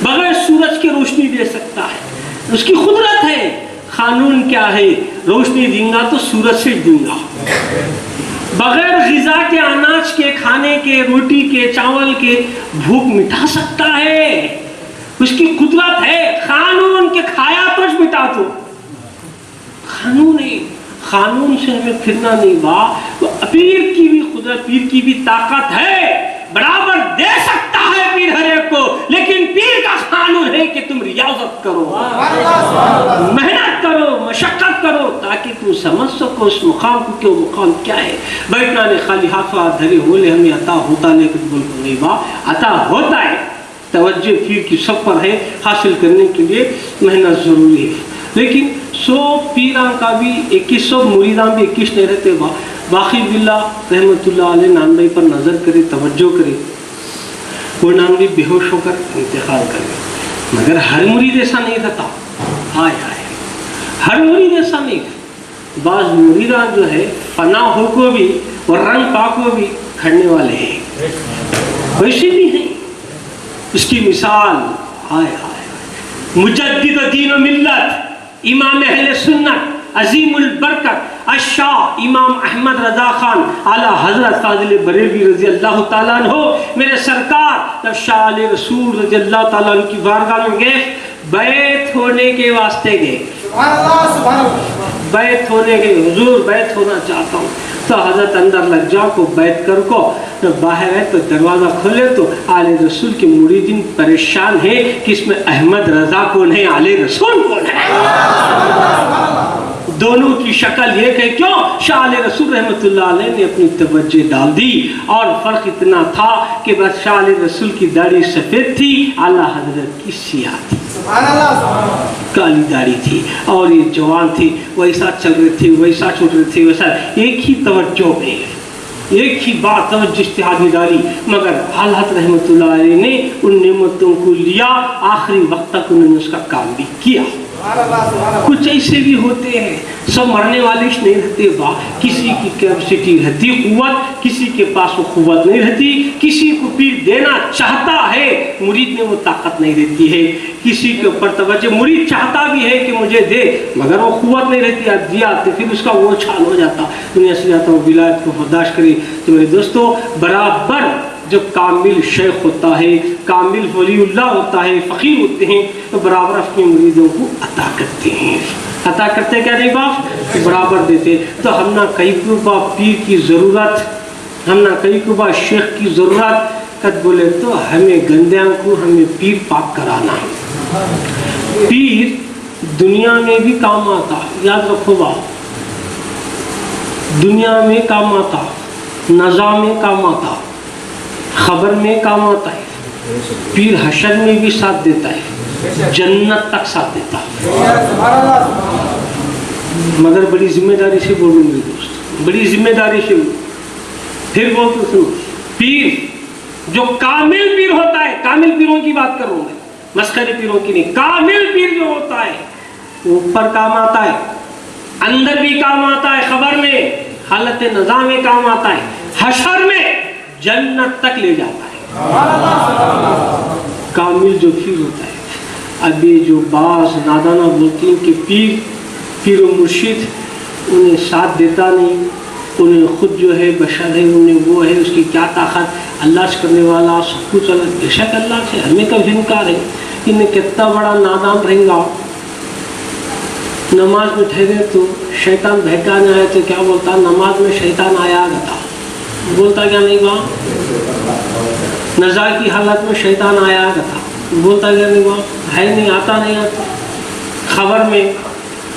بغیر سورج کی روشنی دے سکتا ہے، اس کی قدرت ہے۔ قانون کیا ہے، روشنی دوں گا تو سورج سے دوں گا۔ بغیر غذا کے، اناج کے، کھانے کے، روٹی کے، چاول کے بھوک مٹا سکتا ہے، اس کی قدرت ہے۔ قانون کے کھایا کچھ مٹا تو قانون ہے، قانون سے ہمیں پھرنا نہیں با۔ پیر کی بھی قدرت، پیر کی بھی طاقت ہے، برابر دے سکتا ہے پیر ہر ایک کو، لیکن پیر کا قانون ہے کہ تم ریاضت کرو، محنت کرو، مشقت کرو، تاکہ تم سمجھ سکو اس مقام کو کہ وہ مقام کیا ہے۔ بیٹھنا نے خالی ہاتھ دھرے بولے ہمیں عطا ہوتا لیکن بول کو نہیں با، عطا ہوتا ہے۔ توجہ پیر کی سب پر ہے، حاصل کرنے کے لیے محنت ضروری ہے، لیکن 100 پیراں کا بھی 2100 مریداں بھی 21 نہیں رہتے با۔ باقی باللہ رحمت اللہ علیہ نانوی پر نظر کرے، توجہ کرے، وہ نانوی بے ہوش ہو کر انتقال کرے، مگر ہر مرید ایسا نہیں رہتا۔ ہائے ہائے، ہر مرید ایسا نہیں۔ بعض مریدان جو ہے فنا ہو کو بھی اور رنگ پا کو بھی کھڑنے والے ہیں، ویسے بھی ہیں۔ اس کی مثال ہائے ہائے، مجدد دین و ملت، امام اہل سنت، عظیم البرکت الشاہ امام احمد رضا خان اعلیٰ حضرت فاضل بریلوی رضی اللہ تعالیٰ عنہ، میرے سرکار جب شاہ علیہ رسول رضی اللہ تعالیٰ عنہ کی بارگاہ میں گئے، بیعت ہونے کے واسطے گئے، بیعت ہونے کے، حضور بیعت ہونا چاہتا ہوں، تو حضرت اندر لگ جاؤ کو بیعت کر کو، تو باہر ہے تو دروازہ کھولے تو آل رسول کے مریدین پریشان ہیں کہ اس میں احمد رضا کون ہے، آل رسول کون ہے۔ دونوں کی شکل یہ کہ کیوں شاہ علیہ رسول رحمت اللہ علیہ نے اپنی توجہ ڈال دی، اور فرق اتنا تھا کہ بس شاہ علیہ رسول کی داڑھی سفید تھی، اعلیٰ حضرت کی سیاہ تھی، کالی داڑھی تھی، اور یہ جوان تھی، ویسا چل رہے تھے، ویسا چھوٹ رہے تھے، ویسا ایک ہی توجہ میں، ایک ہی بات توجہ اشتہاد میں ڈالی، مگر حضرت رحمت اللہ علیہ نے ان نعمتوں کو لیا، آخری وقت تک انہوں نے اس کا کام بھی کیا۔ کچھ ایسے بھی ہوتے ہیں، سب مرنے والے نہیں رہتے با، کسی کی کیپیسٹی رہتی قوت، کسی کے پاس وہ قوت نہیں رہتی، کسی کو پیر دینا چاہتا ہے مرید میں وہ طاقت نہیں رہتی ہے، کسی کے اوپر توجہ مرید چاہتا بھی ہے کہ مجھے دے مگر وہ قوت نہیں رہتی، اب دیا تو پھر اس کا وہ چھال ہو جاتا، دنیا سے جاتا وہ ولایت کو برداشت کرے۔ تو میرے دوستو، برابر جب کامل شیخ ہوتا ہے، کامل ولی اللہ ہوتا ہے، فقیر ہوتے ہیں، تو برابر اپنے مریدوں کو عطا کرتے ہیں۔ عطا کرتے کیا نہیں باپ؟ برابر دیتے۔ تو ہم نہ کئی کو با پیر کی ضرورت، ہم نہ کئی کو با شیخ کی ضرورت، کد بولے تو ہمیں گندیاں کو ہمیں پیر پاک کرانا ہے۔ پیر دنیا میں بھی کام آتا، یاد رکھو بات، دنیا میں کام آتا، نزا میں کام آتا، خبر میں کام آتا ہے، پیر حشر میں بھی ساتھ دیتا ہے، جنت تک ساتھ دیتا ہے۔ مگر بڑی ذمہ داری سے بولوں میرے دوست، بڑی ذمہ داری سے بولوں، پھر بولتے سنو، پیر جو کامل پیر ہوتا ہے، کامل پیروں کی بات کروں میں، مسخرے پیروں کی نہیں، کامل پیر جو ہوتا ہے وہ اوپر کام آتا ہے، اندر بھی کام آتا ہے، خبر میں، حالت نزا میں کام آتا ہے، حشر میں جنت تک لے جاتا ہے۔ کامل جو پیر ہوتا ہے۔ اب یہ جو بعض نادانہ بولتی ہیں کہ پیر و مرشد انہیں ساتھ دیتا نہیں، انہیں خود جو ہے بشر ہے، انہیں وہ ہے، اس کی کیا طاقت، اللہ سے کرنے والا سب کچھ الگ، بے شک اللہ سے ہمیں کبھی انکار ہے، انہیں کتنا بڑا نادان رہیں گا۔ نماز میں ٹھہرے تو شیطان بہکانے آئے تو کیا بولتا، نماز میں شیطان آیا گا تھا، بولتا کیا نہیں گا، نزا کی حالت میں شیطان آیا گا تھا، بولتا کیا نہیں گا، ہے نہیں، آتا نہیں آتا، خبر میں،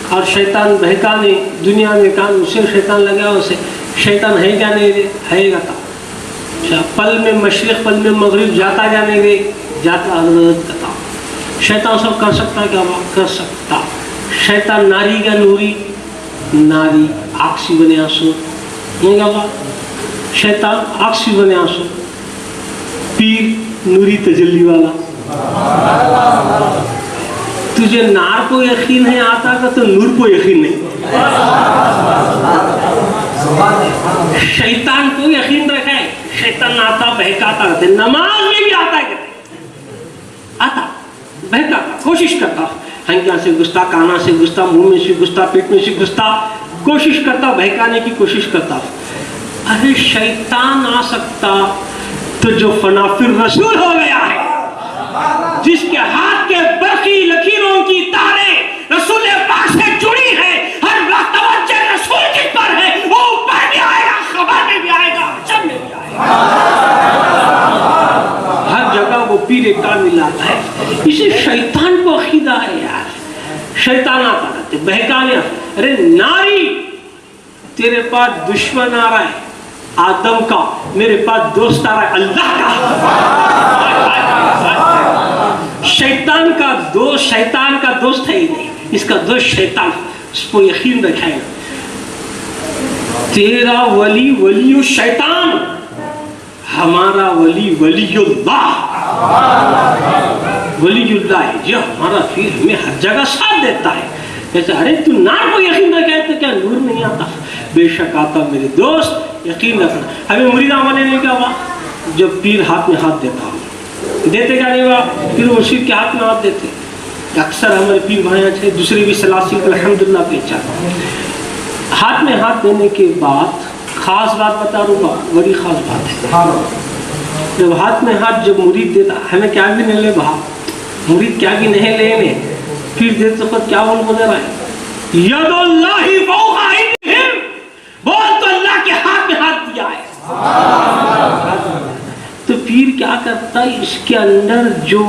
اور شیطان بہکانے دنیا میں کام، اسے شیطان لگا، اسے شیطان ہے کیا نہیں ہے گا تھا، پل میں مشرق پل میں مغرب جاتا جانے گے، جاتا حضرت کتا، شیطان سب کر سکتا کیا کر سکتا، شیطان ناری کا نوری، ناری آکسی بنے آسو نہیں گا بات، شیطان آکسی بنے آسو، پیر نوری تجلی والا۔ تجھے نار کو یقین ہے آتا کا تو نور کو یقین نہیں، شیطان کو یقین رکھا ہے، شیطان آتا بہکاتا رہتے، نماز میں بھی آتا ہے، آتا بہکاتا، کوشش کرتا، ہنگیاں سے گھستا، کانا سے گھستا، منہ میں سے گھستا، پیٹ میں سے گھستا، کوشش کرتا، بہکانے کی کوشش کرتا۔ ارے شیطان آ سکتا تو جو فنا فی الرسول ہو گیا ہے، جس کے ہاتھ کے برقی لکیروں کی تاریں رسول پاک سے جڑی ہے، ہر وقت توجہ رسول جس پر ہے، وہ اوپر بھی آئے گا، خبر میں بھی آئے گا، حشر میں بھی آئے گا، ہر جگہ وہ پیر کامل آتا ہے۔ اسے شیطان کو عقیدہ ہے یار، شیطان آتا رہتے بہکانے، ارے ناری تیرے پاس دشمن آ رہا ہے آدم کا، میرے پاس دوست آ رہا ہے اللہ کا۔ شیطان کا دوست ہے ہی نہیں، اس کا دوست شیطان، اس کو یقین رکھائے گا۔ تیرا ولی ولی الشیطان، ہمارا ولی ولی اللہ، ولی اللہ ہے جو ہمارا پیر ہمیں ہر جگہ ساتھ دیتا ہے۔ جیسے ارے تو نار کو یقین رکھے تو کیا نور نہیں آتا؟ بے شک آتا میرے دوست، یقین رکھنا۔ ہمیں مرید عملے نے کیا ہوا، جب پیر ہاتھ میں ہاتھ دیتا ہوں، دیتے کیا نہیں ہوا، پھر مرشد کے ہاتھ میں ہاتھ دیتے۔ اکثر ہمارے پیر بھائیاں تھے، دوسرے بھی سلاسل کو الحمدللہ پہچانا۔ ہاتھ میں ہاتھ دینے کے بعد خاص بات بتا رہوں گا، بڑی خاص بات ہے۔ جب ہاتھ میں ہاتھ جب مرید دیتا، ہمیں کیا بھی نہیں لے بہا، مرید کیا بھی نہیں لینے، پھر دیتے وقت کیا بول گزر آئے، ید اللہ فوق ایدیہم، بول تو اللہ کے ہاتھ میں ہاتھ دیا ہے۔ تو پیر کیا کرتا ہے، اس کے اندر جو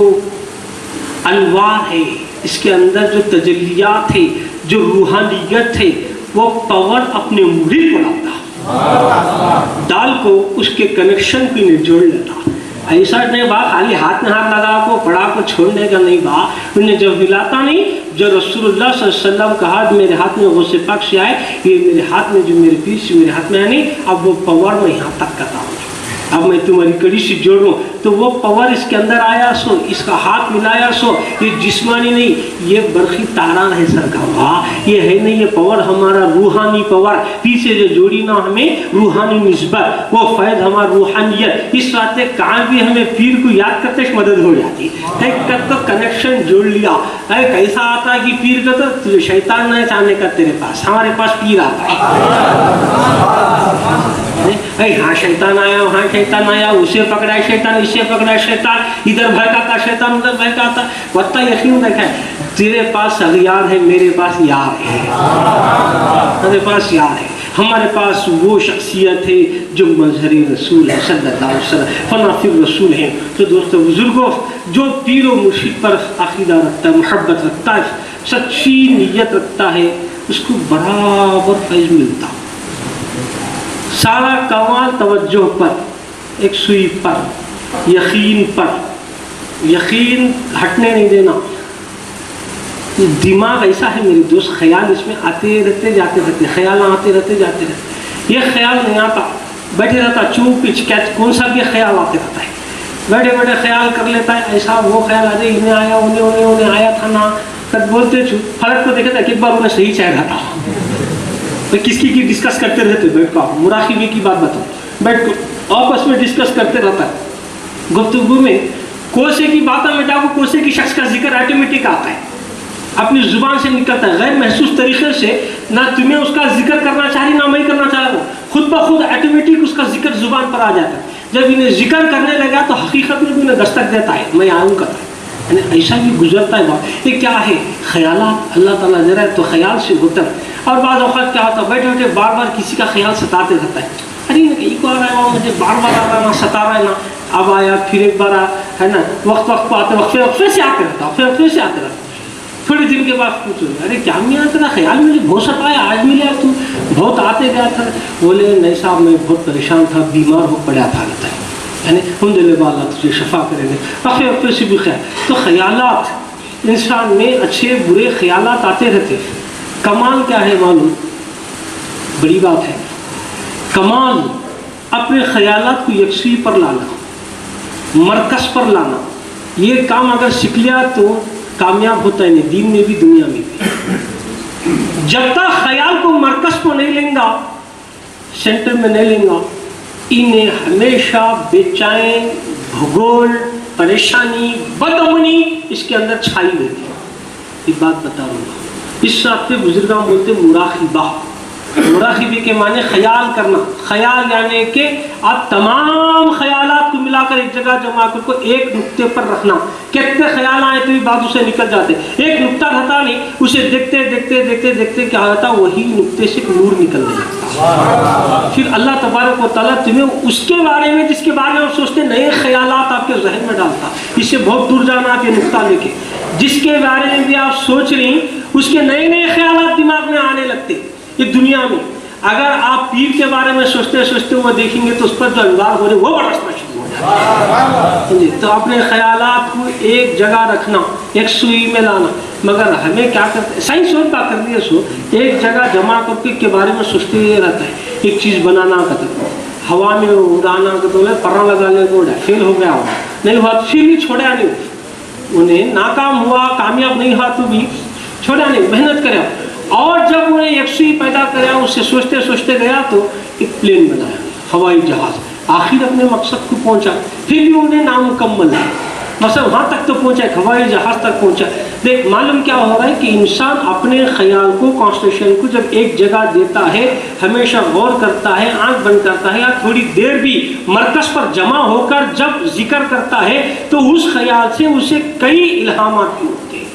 انوار ہے، اس کے اندر جو تجلیات ہے، جو روحانیت ہے، وہ پاور اپنے مرید کو لاتا، ڈال کو اس کے کنیکشن کو جوڑ لیتا۔ ایسا نہیں با خالی ہاتھ میں ہاتھ لگا کو پڑا کو چھوڑنے کا نہیں با، انہیں جب ملاتا نہیں، جو رسول اللہ صلی اللہ علیہ وسلم کا ہاتھ میرے ہاتھ میں غوث پاک سے آئے، یہ میرے ہاتھ میں جو میرے پیر سے میرے ہاتھ میں آنے، اب وہ پاور میں یہاں تک کرتا ہوں، اب میں تمہاری کڑی سے جوڑوں، تو وہ پاور اس کے اندر آیا سو، اس کا ہاتھ ملایا سو، یہ جسمانی نہیں، یہ برقی تاران ہے سر کا، یہ ہے نہیں، یہ پاور ہمارا روحانی پاور، پیچھے جو جوڑی نا ہمیں روحانی نسبت، وہ فیض ہمارا روحانیت، اس راستے کہاں بھی ہمیں پیر کو یاد کرتے مدد ہو جاتی ہے، تو کنیکشن جوڑ لیا۔ کیسا آتا کہ پیر کا تو شیطان نہیں چاہنے کا تیرے پاس، ہمارے پاس پیر آتا ہے، ہاں شیطان آیا، وہاں شیطان آیا، اسے پکڑا شیطان، اسے پکڑا شیطان، ادھر بہکاتا شیطان، ادھر بہکاتا، وقتا یقین رکھا ہے تیرے پاس اغیار ہے، میرے پاس یار ہے، میرے پاس یار ہے، ہمارے پاس وہ شخصیت ہے جو مظہر رسول ہے صلی اللہ علیہ وسلم، فنا فی الرسول ہے۔ تو دوستو بزرگوں، جو پیر و مرشد پر عقیدہ رکھتا ہے، محبت رکھتا ہے، سچی نیت رکھتا ہے اس کو برابر فیض ملتا. سارا کمال توجہ پر، ایک سوئی پر، یقین پر. یقین ہٹنے نہیں دینا. دماغ ایسا ہے میرے دوست، خیال اس میں آتے رہتے جاتے رہتے، خیال آتے رہتے جاتے رہتے. یہ خیال نہیں آتا، بیٹھے رہتا چوپ پچ کیچ، کون سا بھی خیال آتے رہتا ہے. بیٹھے بیٹھے خیال کر لیتا ہے، ایسا وہ خیال آ جائے انہیں آیا انہیں آیا تھا نا. تب بولتے فرق تو دیکھا تھا کہ ایک بار انہیں صحیح چاہ رہا تھا. کس کی ڈسکس کرتے رہتے بیٹھ کر، مراقبے کی بات بتاؤ، بیٹھ کر آپس میں ڈسکس کرتے رہتا ہے. گفتگو میں کوسے کی باتیں میں جاؤ، کوسے کی شخص کا ذکر آٹومیٹک آتا ہے، اپنی زبان سے نکلتا ہے غیر محسوس طریقے سے. نہ تمہیں اس کا ذکر کرنا چاہ رہی، نہ میں کرنا چاہ رہا ہوں، خود بخود آٹومیٹک اس کا ذکر زبان پر آ جاتا ہے. جب انہیں ذکر کرنے لگا تو حقیقت میں بھی انہیں دستک دیتا ہے، میں آؤں کا. یعنی ایسا بھی گزرتا ہے بات. یہ کیا ہے؟ خیالات اللہ تعالیٰ دے رہا ہے تو خیال سے ہوتا ہے. اور بعض اوقات کیا ہوتا ہے، بیٹھے بیٹھے بار بار کسی کا خیال ستاتے رہتا ہے. ارے ایک بار آیا مجھے بار بار آ رہا ہے نا، ستا رہا ہے نا، اب آیا پھر ایک بار ہے نا، وقت کو آتے وقفے سے آتے رہتا، وقفے سے آتے رہتا. تھوڑے دن کے بعد پوچھو ارے کیا میاں تیرا خیال مجھے بہت ستایا، آج ملے تو بہت آتے گیا تھا. بولے نہیں صاحب میں بہت پریشان تھا، بیمار ہو پڑا تھا. یعنی الحمد للہ اللہ تجھے شفا کریں گے. وقفے سے بھی خیال. تو خیالات انسان میں اچھے برے خیالات آتے رہتے. کمال کیا ہے معلوم؟ بڑی بات ہے. کمال اپنے خیالات کو یکسوئی پر لانا، مرکز پر لانا. یہ کام اگر سیکھ لیا تو کامیاب ہوتا ہے، نہیں دین میں بھی دنیا میں بھی. جب تک خیال کو مرکز کو نہیں لیں گا، سینٹر میں نہیں لیں گا، انہیں ہمیشہ بے چین، بھگول، پریشانی، بدامنی اس کے اندر چھائی رہتی ہے. ایک بات بتا رہا ہوں، اس رات پہ بزرگاں بولتے مراقبہ. مراقبے کے معنی خیال کرنا. خیال یعنی کہ آپ تمام خیالات کو ملا کر ایک جگہ جمع کر کو ایک نقطے پر رکھنا. کتنے خیال آئے تو بازو سے نکل جاتے، ایک نقطہ رہتا نہیں، اسے دیکھتے دیکھتے دیکھتے دیکھتے کیا ہوتا، وہی نقطے سے نور نکلنے لگتا. پھر اللہ تبارک و تعالیٰ تمہیں اس کے بارے میں جس کے بارے میں آپ سوچتے نئے خیالات آپ کے ذہن میں ڈالتا. اس سے بہت دور جانا آپ یہ نقطہ لے کے، جس کے بارے میں بھی آپ سوچ رہی اس کے نئے نئے خیالات دماغ میں آنے لگتے. یہ دنیا میں اگر آپ پیر کے بارے میں سوچتے سوچتے وہ دیکھیں گے تو اس پر جو انوار ہو رہے وہ برسنا شروع ہو جاتا ہے. تو اپنے خیالات کو ایک جگہ رکھنا، ایک سوئی میں لانا. مگر ہمیں کیا کرتے ہیں، سائنس اور کا کر دیا سو ایک جگہ جمع کر کے بارے میں سوچتے رہتا ہے. ایک چیز بنانا کا ہوا میں اڑانا کا تو پرا لگانے کو فیل ہو گیا، نہیں ہوا تو پھر بھی چھوڑا نہیں. انہیں ناکام ہوا، کامیاب نہیں ہوا تو بھی چھوڑا نہیں، محنت کرا. اور جب انہیں یکسوئی پیدا کرا، اس سے سوچتے سوچتے گیا تو ایک پلین بنایا، ہوائی جہاز. آخر اپنے مقصد کو پہنچا، پھر بھی انہیں نامکمل ہے، مثلا وہاں تک تو پہنچا، ایک ہوائی جہاز تک پہنچا. دیکھ معلوم کیا ہو رہا ہے کہ انسان اپنے خیال کو، کانسنٹریشن کو جب ایک جگہ دیتا ہے، ہمیشہ غور کرتا ہے، آنکھ بند کرتا ہے، یا تھوڑی دیر بھی مرکز پر جمع ہو کر جب ذکر کرتا ہے تو اس خیال سے اسے کئی الہامات ہوتے ہیں،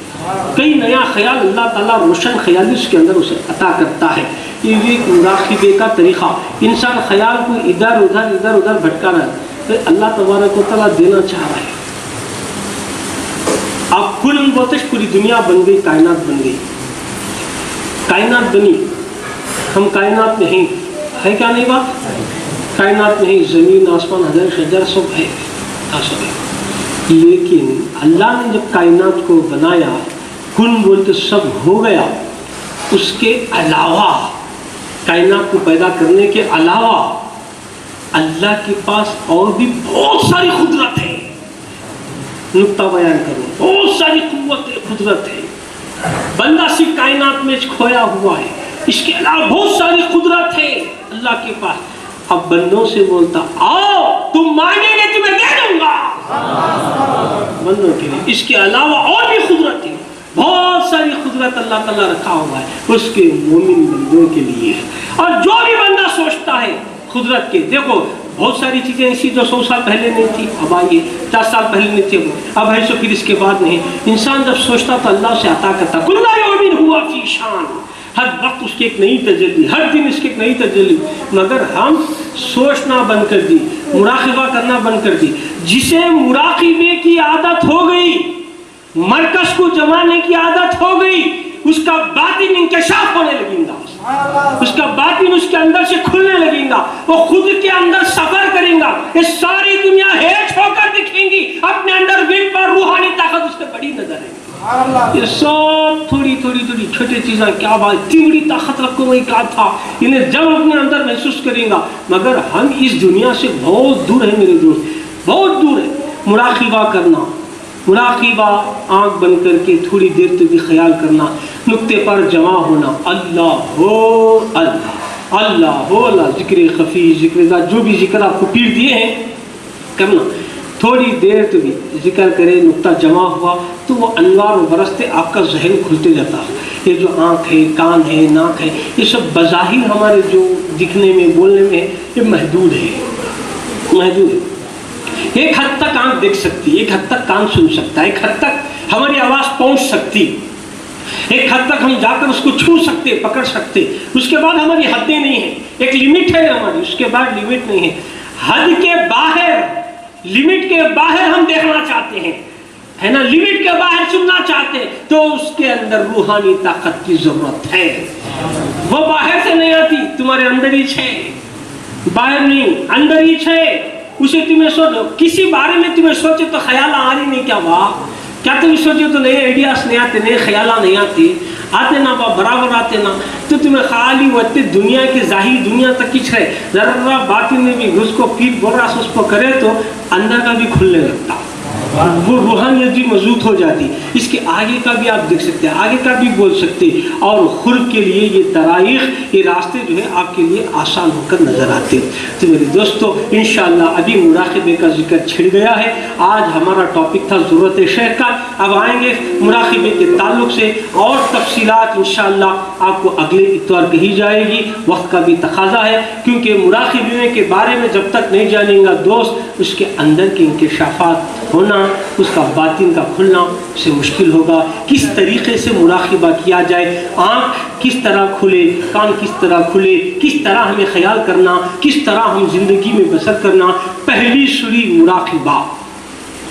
کئی نیا خیال اللہ تعالیٰ روشن خیالی اس کے اندر اسے عطا کرتا ہے. یہ بھی مراقبے کا طریقہ. انسان خیال کو ادھر ادھر بھٹکا رہا ہے، اللہ تبارک و تعالیٰ دینا چاہ رہا ہے. آپ کل بولتے پوری دنیا بن گئی، کائنات بن گئی، کائنات بنی. ہم کائنات میں ہیں، ہے کیا نہیں بات؟ کائنات میں ہیں، زمین آسمان حجر شجر سب ہے، سب ہے. لیکن اللہ نے جب کائنات کو بنایا، کن بولتے سب ہو گیا، اس کے علاوہ کائنات کو پیدا کرنے کے علاوہ اللہ کے پاس اور بھی بہت ساری قدرت ہے. نقطہ بیان کروں، بہت ساری قوت قدرت ہے. بندہ صرف کائنات میں کھویا ہوا ہے، اس کے علاوہ بہت ساری قدرت ہے اللہ کے پاس. اب بندوں سے بولتا آؤ تم مانگیں گے تمہیں دے دوں گا. بندوں کے لیے اس کے علاوہ اور بھی قدرت ہے، بہت ساری قدرت اللہ تعالیٰ رکھا ہوا ہے اس کے مومن بندوں کے لیے. اور جو بھی بندہ سوچتا ہے قدرت کے، دیکھو بہت ساری چیزیں ایسی جو 100 سال پہلے نہیں تھی، اب آئیے 4 سال پہلے نہیں تھے، اب ہے سو پھر اس کے بعد نہیں. انسان جب سوچتا تو اللہ سے عطا کرتا. کل یوم ہوا فی شان، ہر وقت اس کی ایک نئی تجلی، ہر دن اس کی ایک نئی تجلی. مگر ہم سوچنا بند کر دی، مراقبہ کرنا بند کر دی. جسے مراقبے کی عادت ہو گئی مرکز کو جمانے کی عادت ہو گئی، اس کا باطن انکشاف ہونے لگیں گا، اس کا باطن اس کے اندر سے کھلنے لگیں گا، وہ خود کے اندر سفر کریں گا، یہ ساری دنیا ہیچ ہو کر دکھیں گی، اپنے اندر ول پر روحانی طاقت اس سے بڑی نظر ہے۔ یہ سب تھوڑی چھوٹی چیزیں، کیا بات اتنی بڑی طاقت رکھو میں کیا تھا، انہیں جب اپنے اندر محسوس کریں گا، مگر ہم اس دنیا سے بہت دور ہیں میرے دوست، بہت دور ہے۔ مراقبہ کرنا، مراقبہ آنکھ بند کر کے تھوڑی دیر تک بھی خیال کرنا، نقطے پر جمع ہونا، اللہ ہو اللہ، اللہ ہو اللہ، ذکر خفی، ذکر ذات، جو بھی ذکر آپ کو پیر دیے ہیں کرنا، تھوڑی دیر تو بھی ذکر کرے، نقطہ جمع ہوا تو وہ انوار و برستے آپ کا ذہن کھلتے جاتا ہے۔ یہ جو آنکھ ہے، کان ہے، ناک ہے، یہ سب بظاہر ہمارے جو دکھنے میں بولنے میں ہے، یہ محدود ہے، محدود ہے۔ ایک حد تک آنکھ دیکھ سکتی ہے، ایک حد تک کان سن سکتا ہے، ایک حد تک ہماری آواز پہنچ سکتی، ایک حد تک ہم جا کر اس کو چھو سکتے، پکڑ سکتے، اس کے بعد ہماری حدیں نہیں ہیں، ایک لمٹ ہے ہماری، اس کے بعد لمٹ نہیں ہے۔ حد کے باہر، لمٹ کے باہر ہم دیکھنا چاہتے ہیں، ہے نا، لمٹ کے باہر سننا چاہتے ہیں، تو اس کے اندر روحانی طاقت کی ضرورت ہے۔ وہ باہر سے نہیں آتی، تمہارے اندر ہی ہے، باہر نہیں، اندر ہی ہے۔ اسے تمہیں سوچو، کسی بارے میں تمہیں سوچے تو خیال آ رہی نہیں کیا واہ، کیا تم سوچے تو نئے آئیڈیاز نہیں آتے، نئے خیالات نہیں آتے نا با برابر آتے نا، تو تمہیں خالی وقت دنیا کے ظاہری دنیا تک کچھ ہے، ذرا باطن میں بھی گھس کو پیٹ بول رہا اس کو کرے تو اندر کا بھی کھلنے لگتا، وہ روحانیت بھی مضبوط ہو جاتی۔ اس کے آگے کا بھی آپ دیکھ سکتے ہیں، آگے کا بھی بول سکتے، اور خلق کے لیے یہ طرائق، یہ راستے جو ہے آپ کے لیے آسان ہو کر نظر آتے۔ تو میرے دوستو انشاءاللہ ابھی مراقبے کا ذکر چھڑ گیا ہے، آج ہمارا ٹاپک تھا ضرورت شیخ کا، اب آئیں گے مراقبے کے تعلق سے اور تفصیلات انشاءاللہ آپ کو اگلے اتوار کہی جائے گی، وقت کا بھی تقاضا ہے، کیونکہ مراقبے کے بارے میں جب تک نہیں جانیں گا دوست، اس کے اندر کے انکشافات ہونا، اس کا باطن کا کھلنا سے مشکل ہوگا۔ کس طریقے سے مراقبہ کیا جائے، آنکھ کس طرح کھلے، کان کس طرح کھلے، کس طرح ہمیں خیال کرنا، کس طرح ہم زندگی میں بسر کرنا، پہلی سری مراقبہ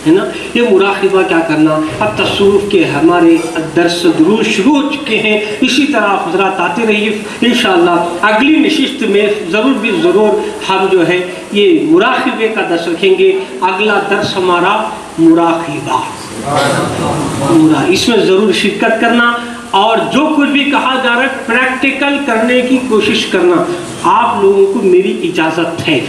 ہے نا، یہ مراقبہ کیا کرنا۔ اب تصوف کے ہمارے درس دروس شروع ہو چکے ہیں، اسی طرح حضرات آتے رہیے، انشاءاللہ اگلی نشست میں ضرور ہم جو ہے یہ مراقبے کا درس رکھیں گے۔ اگلا درس ہمارا مراقبہ، اس میں ضرور شرکت کرنا، اور جو کچھ بھی کہا جا رہا ہے پریکٹیکل کرنے کی کوشش کرنا۔ آپ لوگوں کو میری اجازت ہے،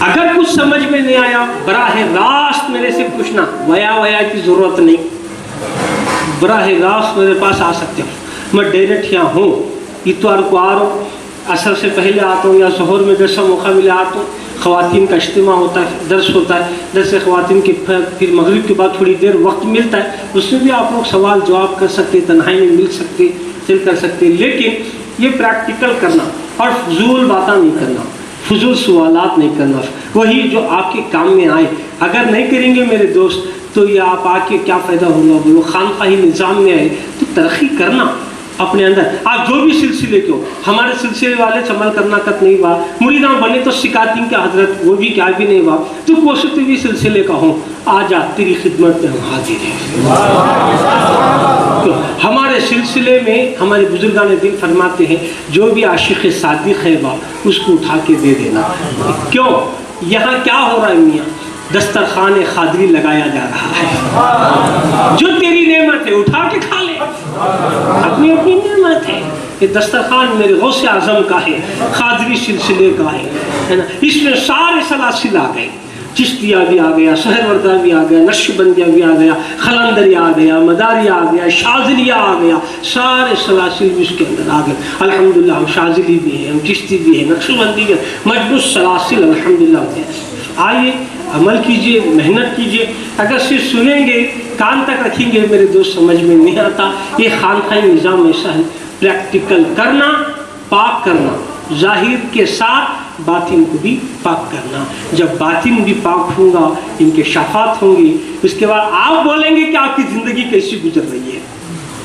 اگر کچھ سمجھ میں نہیں آیا براہ راست میرے سے پوچھنا، ویا کی ضرورت نہیں، براہ راست میرے پاس آ سکتے ہو، میں ڈائریکٹ یہاں ہوں، اتوار کو آ رہا ہوں، عصر سے پہلے آتا ہوں یا ظہر میں جیسا موقع ملے آتا ہوں، خواتین کا اجتماع ہوتا ہے، درس ہوتا ہے، درس خواتین کے پھر مغرب کے بعد تھوڑی دیر وقت ملتا ہے، اس میں بھی آپ لوگ سوال جواب کر سکتے، تنہائی میں مل سکتے، چل کر سکتے، لیکن یہ پریکٹیکل کرنا اور فضول باتیں نہیں کرنا، فضول سوالات نہیں کرنا، وہی جو آپ کے کام میں آئے۔ اگر نہیں کریں گے میرے دوست تو یہ آپ آ کے کیا فائدہ ہوگا، وہ خانقاہی نظام میں آئے تو ترقی کرنا اپنے اندر، آپ جو بھی سلسلے کے ہو، ہمارے سلسلے والے سے عمل کرنا کت نہیں ہوا، مریداں بنے تو سکھاتی کہ حضرت وہ بھی کیا بھی نہیں ہوا، تو کوشش بھی سلسلے کا ہوں، آجا تیری خدمت میں ہم حاضر ہیں۔ ہمارے سلسلے میں ہمارے بزرگان دین فرماتے ہیں جو بھی عاشق صادق ہے با اس کو اٹھا کے دے دینا۔ کیوں؟ یہاں کیا ہو رہا ہے میاں؟ دسترخوان خادری لگایا جا رہا ہے، جو تیری نعمت ہے اٹھا کے کھا لے، اپنی اپنی نعمت ہے، یہ دسترخوان میرے غوث اعظم کا ہے، خادری سلسلے کا ہے نا، اس میں سارے سلاسل آ گئے، چشتیہ بھی آ گیا، سہروردہ بھی آ گیا، نقشبندیہ بھی آ گیا، خلندری آ گیا، مداری آ گیا، شاذلیہ آ گیا، سارے سلاسل بھی اس کے اندر آ گئے۔ الحمدللہ ہم شاذلی بھی ہیں، ہم چشتی بھی ہیں، نقشبندی بھی ہیں، مجموع سلاسل الحمدللہ ہوتے ہیں۔ آئیے عمل کیجئے، محنت کیجئے، اگر صرف سنیں گے کان تک رکھیں گے میرے دوست سمجھ میں نہیں آتا۔ یہ خانقاہی نظام ایسا ہے، پریکٹیکل کرنا، پاک کرنا، ظاہر کے ساتھ باطن کو بھی پاک کرنا۔ جب باطن بھی پاک ہوگا انکشافات ہوں گی، اس کے بعد آپ بولیں گے کہ آپ کی زندگی کیسی گزر رہی ہے،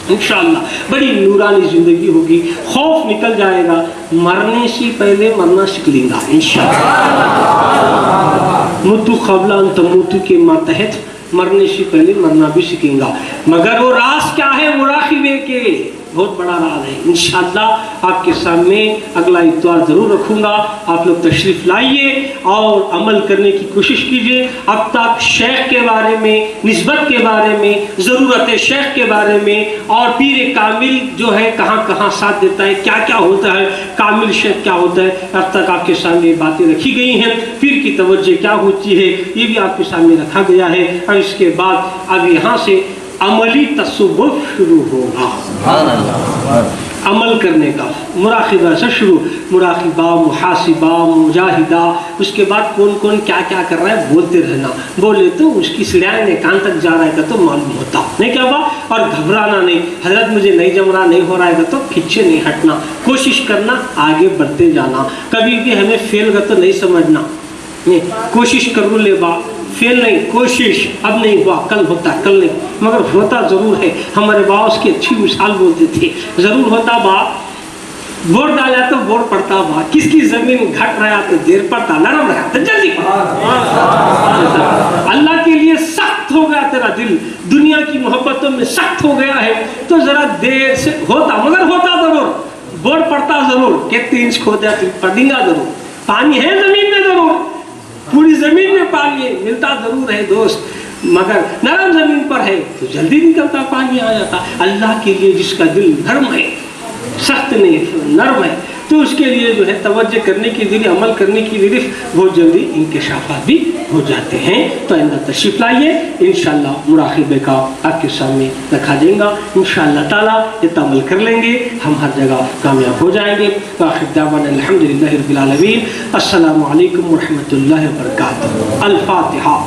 انشاءاللہ بڑی نورانی زندگی ہوگی، خوف نکل جائے گا، مرنے سے پہلے مرنا سیکھ لیں گا انشاءاللہ۔ متو قبل ان تموتو کے ماتحت مرنے سے پہلے مرنا بھی سیکھیں گا. مگر وہ راز کیا ہے مراقبے کے؟ بہت بڑا راز ہے. انشاءاللہ آپ کے سامنے اگلا اتوار ضرور رکھوں گا. آپ لوگ تشریف لائیے اور عمل کرنے کی کوشش کیجیے. اب تک شیخ کے بارے میں، نسبت کے بارے میں، ضرورت شیخ کے بارے میں اور پیر کامل جو ہے کہاں کہاں ساتھ دیتا ہے، کیا کیا ہوتا ہے، کامل شیخ کیا ہوتا ہے، اب تک آپ کے سامنے باتیں رکھی گئی ہیں. پیر کی توجہ کیا ہوتی ہے یہ بھی آپ کے سامنے رکھا گیا ہے. اور اس کے بعد اب یہاں سے عملی تصوف شروع ہوگا. عمل کرنے کا مراقبہ سے شروع، مراقبہ، محاسبہ، مجاہدہ. اس کے بعد کون کون کیا کیا کر رہا ہے بولتے رہنا. بولے تو اس کی سڑیاں کان تک جا رہا ہے تو معلوم ہوتا نہیں کیا ہوا. اور گھبرانا نہیں، حضرت مجھے نہیں جم رہا، نہیں ہو رہا ہے تو پیچھے نہیں ہٹنا، کوشش کرنا، آگے بڑھتے جانا. کبھی بھی ہمیں فیل کا تو نہیں سمجھنا. کوشش کرو لے با، فیل نہیں، کوشش. اب نہیں ہوا کل ہوتا، کل نہیں مگر ہوتا ضرور ہے. ہمارے با اس کی اچھی مثال بولتے تھے، ضرور ہوتا با. ووٹ ڈالا تو ووٹ پڑتا با، کس کی زمین گھٹ رہا تو دیر پڑتا، نرم رہا تو جلدی. اللہ کے لیے سخت ہو گیا تیرا دل، دنیا کی محبتوں میں سخت ہو گیا ہے تو ذرا دیر سے ہوتا، مگر ہوتا ضرور. ووٹ پڑتا ضرور، کتنے انچ کھودا پڑیں گا ضرور. پانی ہے زمین میں ضرور، پوری زمین میں پانی ملتا ضرور ہے دوست، مگر نرم زمین پر ہے تو جلدی نکلتا، پانی آ جاتا. اللہ کے لیے جس کا دل نرم ہے، سخت نہیں نرم ہے، تو اس کے لیے جو ہے توجہ کرنے کی ذریعے، عمل کرنے کی ذریعے بہت جلدی انکشافات بھی ہو جاتے ہیں. تو آئندہ تشریف لائیے، انشاءاللہ مراقبے کا آپ کے سامنے رکھا جائے گا. انشاءاللہ تعالیٰ یہ عمل کر لیں گے، ہم ہر جگہ کامیاب ہو جائیں گے. وآخر دعوانا الحمدللہ رب العالمین. السلام علیکم ورحمۃ اللہ وبرکاتہ. الفاتحہ.